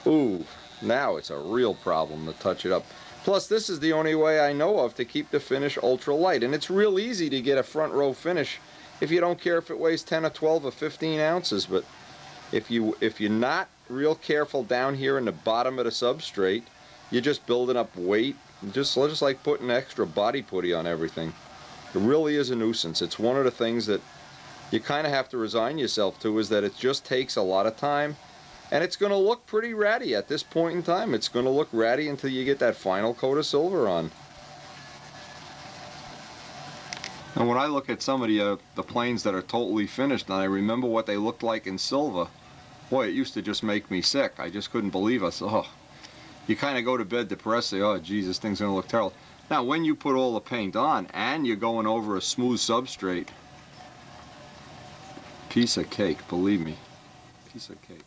ooh, now it's a real problem to touch it up. Plus, this is the only way I know of to keep the finish ultra light, and it's real easy to get a front row finish if you don't care if it weighs 10 or 12 or 15 ounces. But if you're not real careful down here in the bottom of the substrate, you're just building up weight, just like putting extra body putty on everything. It really is a nuisance. It's one of the things that you kind of have to resign yourself to, is that it just takes a lot of time, and it's going to look pretty ratty at this point in time. It's going to look ratty until you get that final coat of silver on. And when I look at some of the planes that are totally finished, and I remember what they looked like in silver, boy, it used to just make me sick. I just couldn't believe us. Oh, you kind of go to bed depressed, say, oh, geez, this thing's going to look terrible. Now, when you put all the paint on and you're going over a smooth substrate, piece of cake, believe me, piece of cake.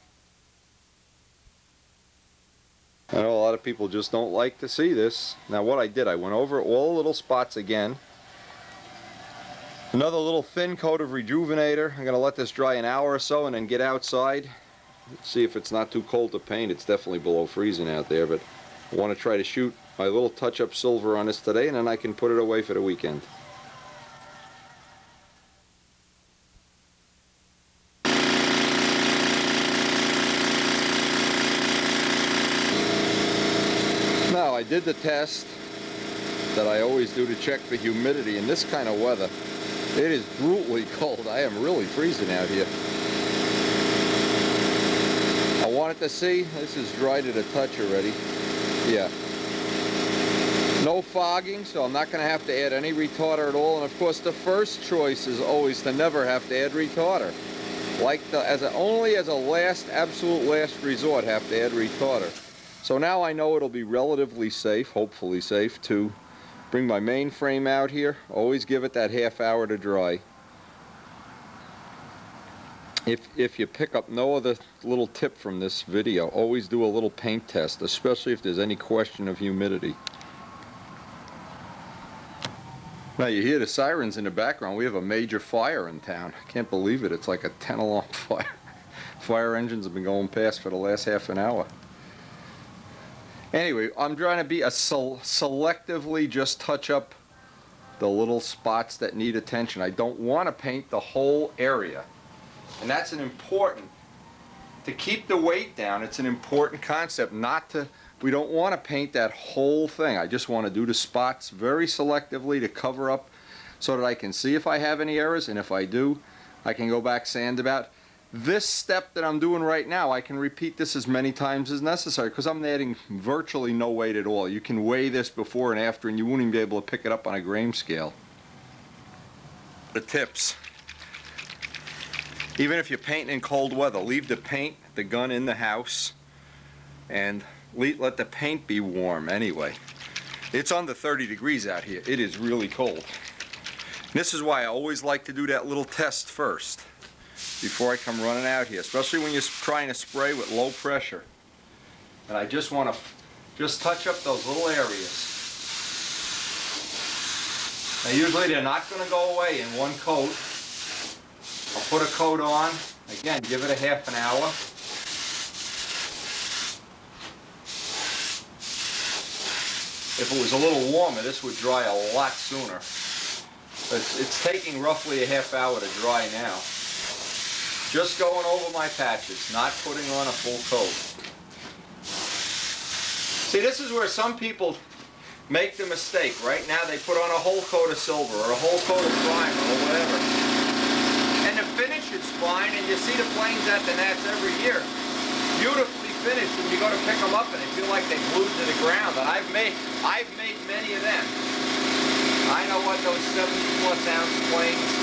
I know a lot of people just don't like to see this. Now, what I did, I went over all the little spots again. Another little thin coat of Rejuvenator. I'm going to let this dry an hour or so and then get outside. Let's see if it's not too cold to paint. It's definitely below freezing out there, but I want to try to shoot my little touch-up silver on this today, and then I can put it away for the weekend. Now, I did the test that I always do to check for humidity in this kind of weather. It is brutally cold. I am really freezing out here. I wanted to see, this is dry to the touch already. Yeah. No fogging, so I'm not going to have to add any retarder at all. And of course, the first choice is always to never have to add retarder. Like only as a last, absolute last resort, have to add retarder. So now I know it'll be relatively safe, hopefully safe, to bring my main frame out here. Always give it that half hour to dry. If you pick up no other little tip from this video, always do a little paint test, especially if there's any question of humidity. Now you hear the sirens in the background. We have a major fire in town. I can't believe it. It's like a 10-alarm fire. Fire engines have been going past for the last half an hour. Anyway, I'm trying to be selectively just touch up the little spots that need attention. I don't want to paint the whole area. And that's an important, to keep the weight down, it's an important concept. We don't want to paint that whole thing. I just want to do the spots very selectively to cover up so that I can see if I have any errors, and if I do, I can go back sand about. This step that I'm doing right now, I can repeat this as many times as necessary because I'm adding virtually no weight at all. You can weigh this before and after and you wouldn't even be able to pick it up on a grain scale. The tips. Even if you're painting in cold weather, leave the gun in the house and let the paint be warm anyway. It's under 30 degrees out here. It is really cold. And this is why I always like to do that little test first before I come running out here, especially when you're trying to spray with low pressure. And I just want to touch up those little areas. Now usually they're not going to go away in one coat. I'll put a coat on, again, give it a half an hour. If it was a little warmer, this would dry a lot sooner. It's taking roughly a half hour to dry now. Just going over my patches, not putting on a full coat. See, this is where some people make the mistake. Right now they put on a whole coat of silver or a whole coat of primer or whatever. And the finish is fine, and you see the planes at the nets every year. Beautifully finished, and you go to pick them up and they feel like they glued to the ground. And I've made many of them. I know what those 70-plus ounce planes.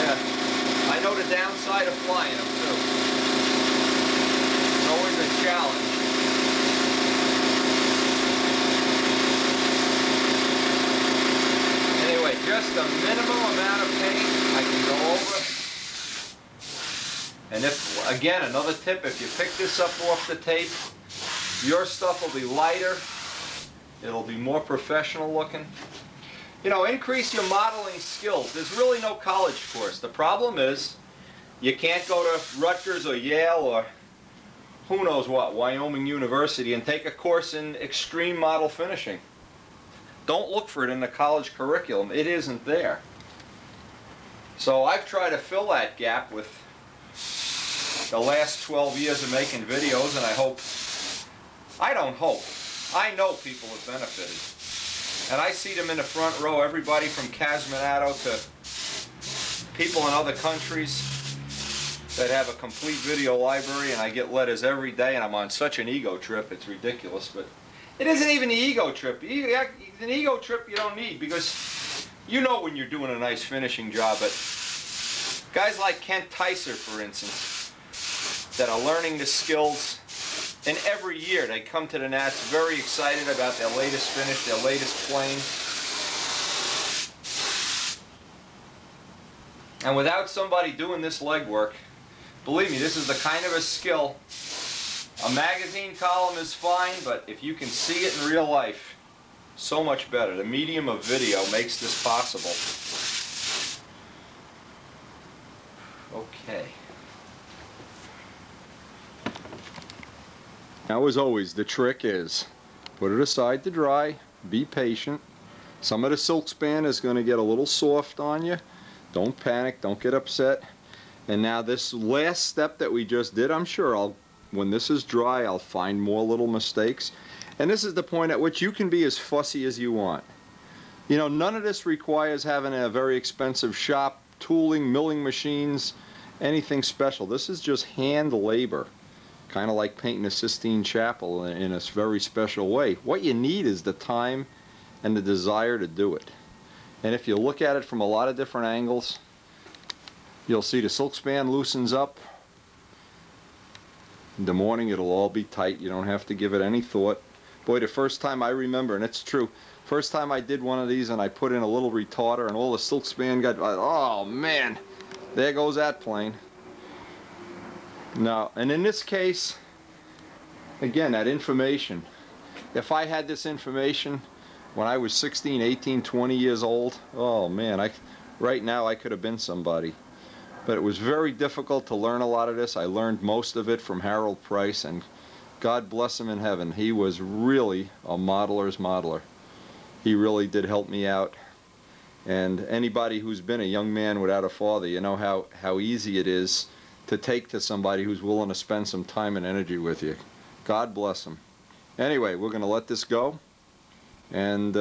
Yeah. I know the downside of flying them too. It's always a challenge. Anyway, just a minimum amount of paint I can go over. And if, again, another tip, if you pick this up off the tape, your stuff will be lighter. It'll be more professional looking. You know, increase your modeling skills. There's really no college course. The problem is you can't go to Rutgers or Yale or who knows what, Wyoming University, and take a course in extreme model finishing. Don't look for it in the college curriculum. It isn't there. So I've tried to fill that gap with the last 12 years of making videos, and I know people have benefited. And I see them in the front row, everybody from Casminato to people in other countries that have a complete video library, and I get letters every day, and I'm on such an ego trip, it's ridiculous. But it isn't even an ego trip. An ego trip you don't need, because you know when you're doing a nice finishing job. But guys like Kent Tyser, for instance, that are learning the skills, and every year they come to the Nats very excited about their latest finish, their latest plane. And without somebody doing this legwork, believe me, this is the kind of a skill. A magazine column is fine, but if you can see it in real life, so much better. The medium of video makes this possible. Okay. Now, as always, the trick is put it aside to dry, be patient. Some of the silk span is going to get a little soft on you. Don't panic, don't get upset. And now this last step that we just did, I'm sure when this is dry, I'll find more little mistakes. And this is the point at which you can be as fussy as you want. You know, none of this requires having a very expensive shop, tooling, milling machines, anything special. This is just hand labor. kind of like painting a Sistine Chapel in a very special way. What you need is the time and the desire to do it. And if you look at it from a lot of different angles, you'll see the silk span loosens up. In the morning it'll all be tight. You don't have to give it any thought. Boy, the first time I remember, and it's true, first time I did one of these and I put in a little retarder and all the silk span got, oh man, there goes that plane. Now, and in this case, again, that information, if I had this information when I was 16, 18, 20 years old, oh man, right now I could have been somebody. But it was very difficult to learn a lot of this. I learned most of it from Harold Price, and God bless him in heaven. He was really a modeler's modeler. He really did help me out. And anybody who's been a young man without a father, you know how easy it is to take to somebody who's willing to spend some time and energy with you. God bless him. Anyway, we're going to let this go and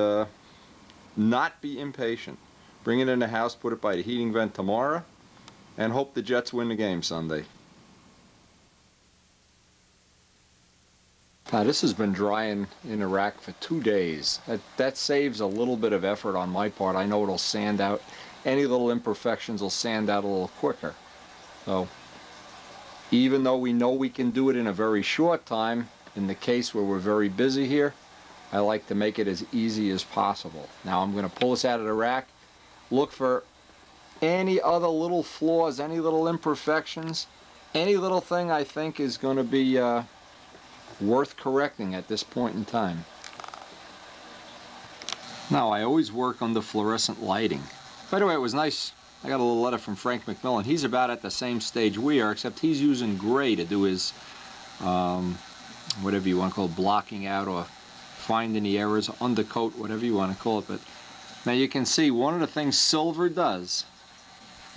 not be impatient. Bring it in the house, put it by the heating vent tomorrow, and hope the Jets win the game Sunday. Now this has been drying in a rack for 2 days. That saves a little bit of effort on my part. I know it'll sand out. Any little imperfections will sand out a little quicker. So even though we know we can do it in a very short time, in the case where we're very busy here, I like to make it as easy as possible. Now I'm going to pull this out of the rack, look for any other little flaws, any little imperfections, any little thing I think is going to be worth correcting at this point in time. Now I always work under fluorescent lighting. By the way, it was nice, I got a little letter from Frank McMillan. He's about at the same stage we are, except he's using gray to do his whatever you want to call it, blocking out or finding the errors, undercoat, whatever you want to call it. But now you can see one of the things silver does,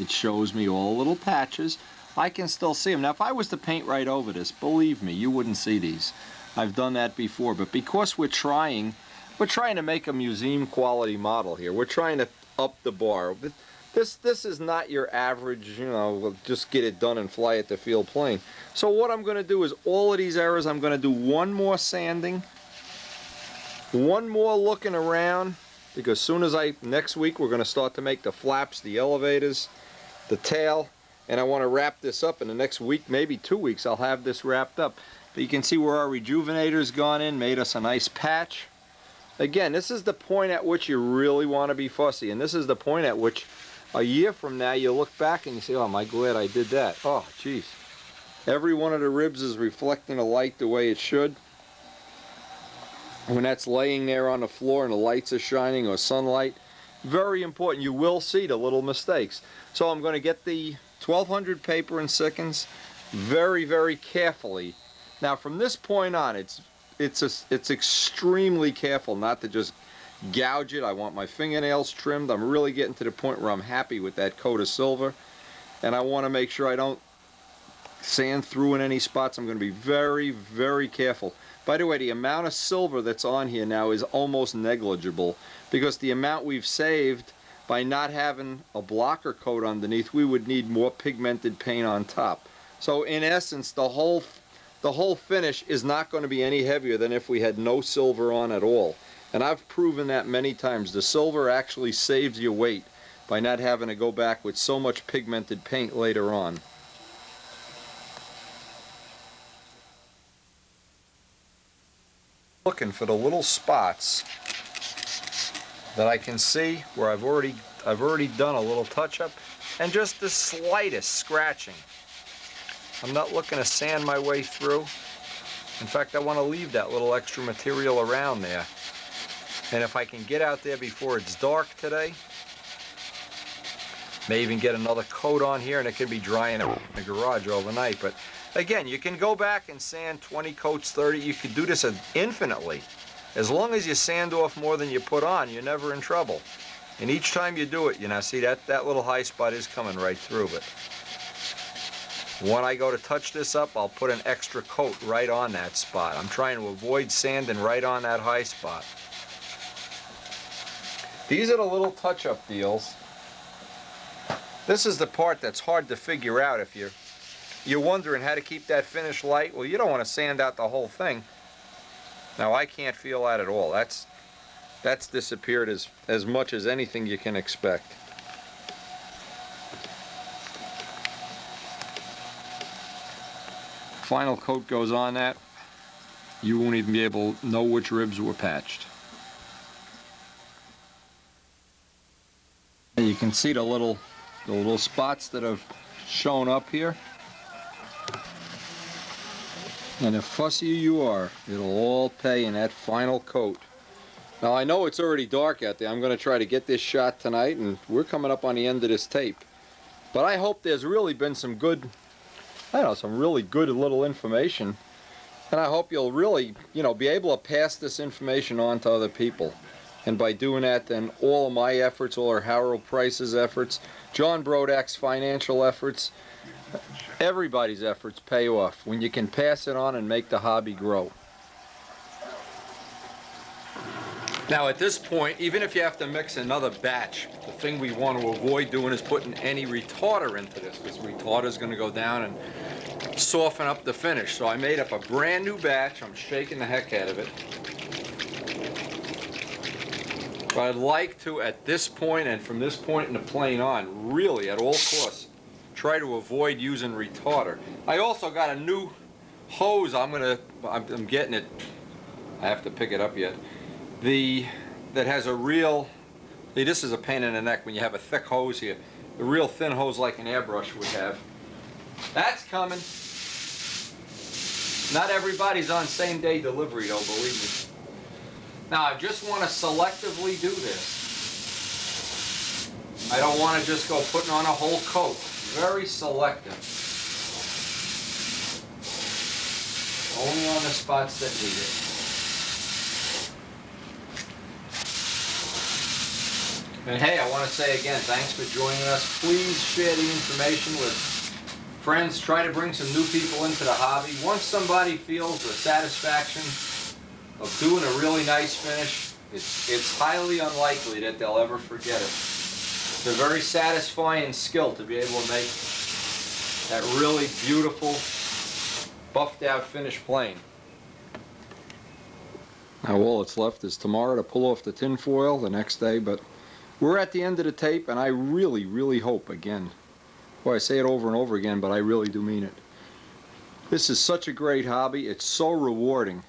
it shows me all the little patches. I can still see them. Now if I was to paint right over this, believe me, you wouldn't see these. I've done that before, but because we're trying to make a museum quality model here. We're trying to up the bar. This is not your average, you know, just get it done and fly at the field plane. So what I'm going to do is all of these errors, I'm going to do one more sanding, one more looking around, because soon as next week we're going to start to make the flaps, the elevators, the tail, and I want to wrap this up in the next week, maybe 2 weeks. I'll have this wrapped up. But you can see where our rejuvenator's gone in, made us a nice patch. Again, this is the point at which you really want to be fussy, and this is the point at which a year from now you look back and you say, oh, am I glad I did that? Oh, geez. Every one of the ribs is reflecting the light the way it should. When that's laying there on the floor and the lights are shining or sunlight, very important. You will see the little mistakes. So I'm going to get the 1200 paper and seconds very, very carefully. Now from this point on, it's extremely careful not to just gouge it. I want my fingernails trimmed. I'm really getting to the point where I'm happy with that coat of silver, and I want to make sure I don't sand through in any spots. I'm going to be very, very careful. By the way, the amount of silver that's on here now is almost negligible, because the amount we've saved by not having a blocker coat underneath, we would need more pigmented paint on top. So in essence, the whole finish is not going to be any heavier than if we had no silver on at all. And I've proven that many times. The silver actually saves you weight by not having to go back with so much pigmented paint later on. Looking for the little spots that I can see where I've already done a little touch-up, and just the slightest scratching. I'm not looking to sand my way through. In fact, I want to leave that little extra material around there. And if I can get out there before it's dark today, may even get another coat on here, and it can be drying in the garage overnight. But again, you can go back and sand 20 coats, 30. You could do this infinitely. As long as you sand off more than you put on, you're never in trouble. And each time you do it, you know, see that little high spot is coming right through. But when I go to touch this up, I'll put an extra coat right on that spot. I'm trying to avoid sanding right on that high spot. These are the little touch-up deals. This is the part that's hard to figure out if you're wondering how to keep that finish light. Well, you don't want to sand out the whole thing. Now I can't feel that at all. That's disappeared as much as anything you can expect. Final coat goes on that, you won't even be able to know which ribs were patched. You can see the little spots that have shown up here. And if fussy you are, it'll all pay in that final coat. Now I know it's already dark out there. I'm going to try to get this shot tonight, and we're coming up on the end of this tape. But I hope there's really been some good, I don't know, some really good little information. And I hope you'll really, be able to pass this information on to other people. And by doing that, then all of my efforts, all our Harold Price's efforts, John Brodak's financial efforts, everybody's efforts pay off when you can pass it on and make the hobby grow. Now at this point, even if you have to mix another batch, the thing we want to avoid doing is putting any retarder into this, because retarder is going to go down and soften up the finish. So I made up a brand new batch. I'm shaking the heck out of it. But I'd like to, at this point and from this point in the plane on, really at all costs, try to avoid using retarder. I also got a new hose. I'm getting it. I have to pick it up yet. That has a real, see, this is a pain in the neck when you have a thick hose here. A real thin hose like an airbrush would have. That's coming. Not everybody's on same day delivery though, believe me. Now I just want to selectively do this. I don't want to just go putting on a whole coat. Very selective. Only on the spots that need it. And hey, I want to say again, thanks for joining us. Please share the information with friends. Try to bring some new people into the hobby. Once somebody feels the satisfaction of doing a really nice finish, it's highly unlikely that they'll ever forget it. It's a very satisfying skill to be able to make that really beautiful, buffed out finished plane. Now all that's left is tomorrow to pull off the tin foil the next day, but we're at the end of the tape, and I really, really hope, again, well, I say it over and over again, but I really do mean it. This is such a great hobby. It's so rewarding.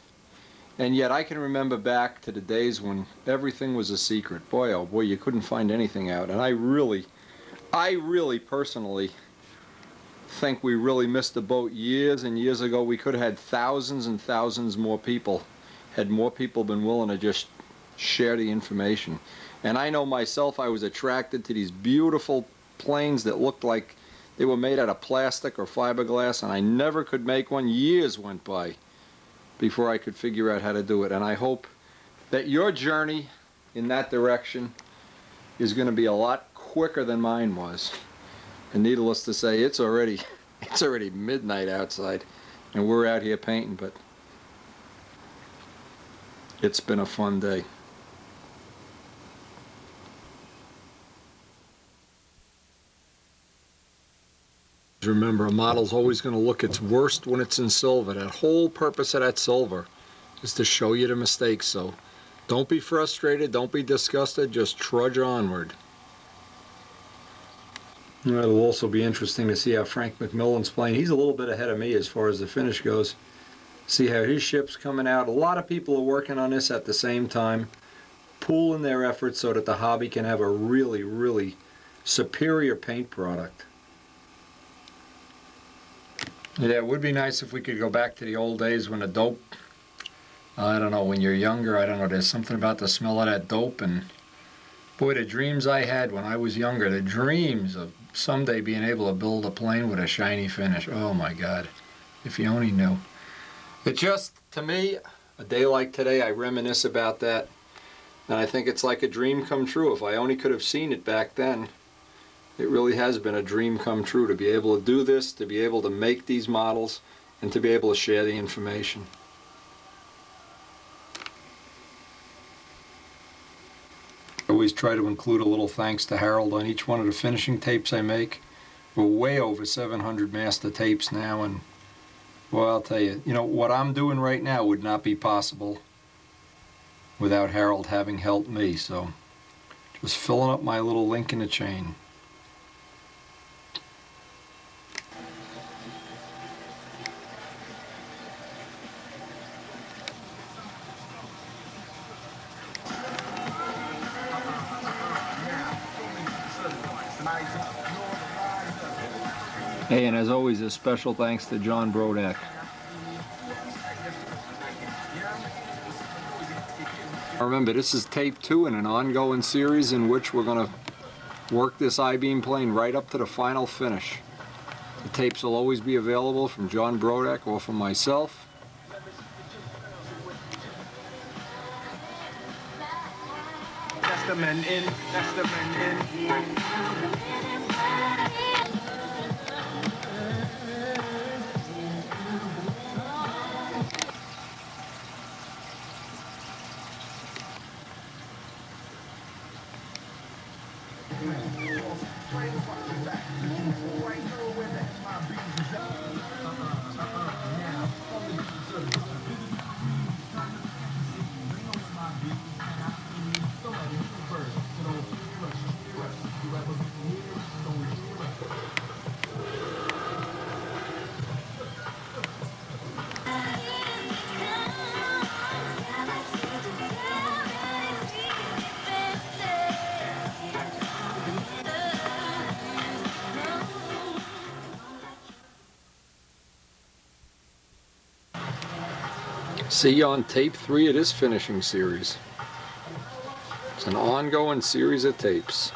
And yet I can remember back to the days when everything was a secret. Boy, oh boy, you couldn't find anything out. And I really personally think we really missed the boat years and years ago. We could have had thousands and thousands more people, had more people been willing to just share the information. And I know myself, I was attracted to these beautiful planes that looked like they were made out of plastic or fiberglass, and I never could make one. Years went by before I could figure out how to do it. And I hope that your journey in that direction is going to be a lot quicker than mine was. And needless to say, it's already midnight outside, and we're out here painting, but it's been a fun day. Remember, a model's always going to look its worst when it's in silver. That whole purpose of that silver is to show you the mistakes. So don't be frustrated, don't be disgusted, just trudge onward. It'll also be interesting to see how Frank McMillan's playing. He's a little bit ahead of me as far as the finish goes. See how his ship's coming out. A lot of people are working on this at the same time, pooling their efforts so that the hobby can have a really, really superior paint product. Yeah, it would be nice if we could go back to the old days when the dope, I don't know, when you're younger, I don't know, there's something about the smell of that dope. And boy, the dreams I had when I was younger, the dreams of someday being able to build a plane with a shiny finish. Oh my God, if you only knew. It just, to me, a day like today, I reminisce about that. And I think it's like a dream come true. If I only could have seen it back then. It really has been a dream come true to be able to do this, to be able to make these models, and to be able to share the information. I always try to include a little thanks to Harold on each one of the finishing tapes I make, We're way over 700 master tapes now, and well, I'll tell you, what I'm doing right now would not be possible without Harold having helped me. So just filling up my little link in the chain. Hey, and as always, a special thanks to John Brodak. Remember, this is tape 2 in an ongoing series in which we're going to work this I-beam plane right up to the final finish. The tapes will always be available from John Brodak or from myself. That's the men in. That's the men in. See you on tape 3 of this finishing series. It's an ongoing series of tapes.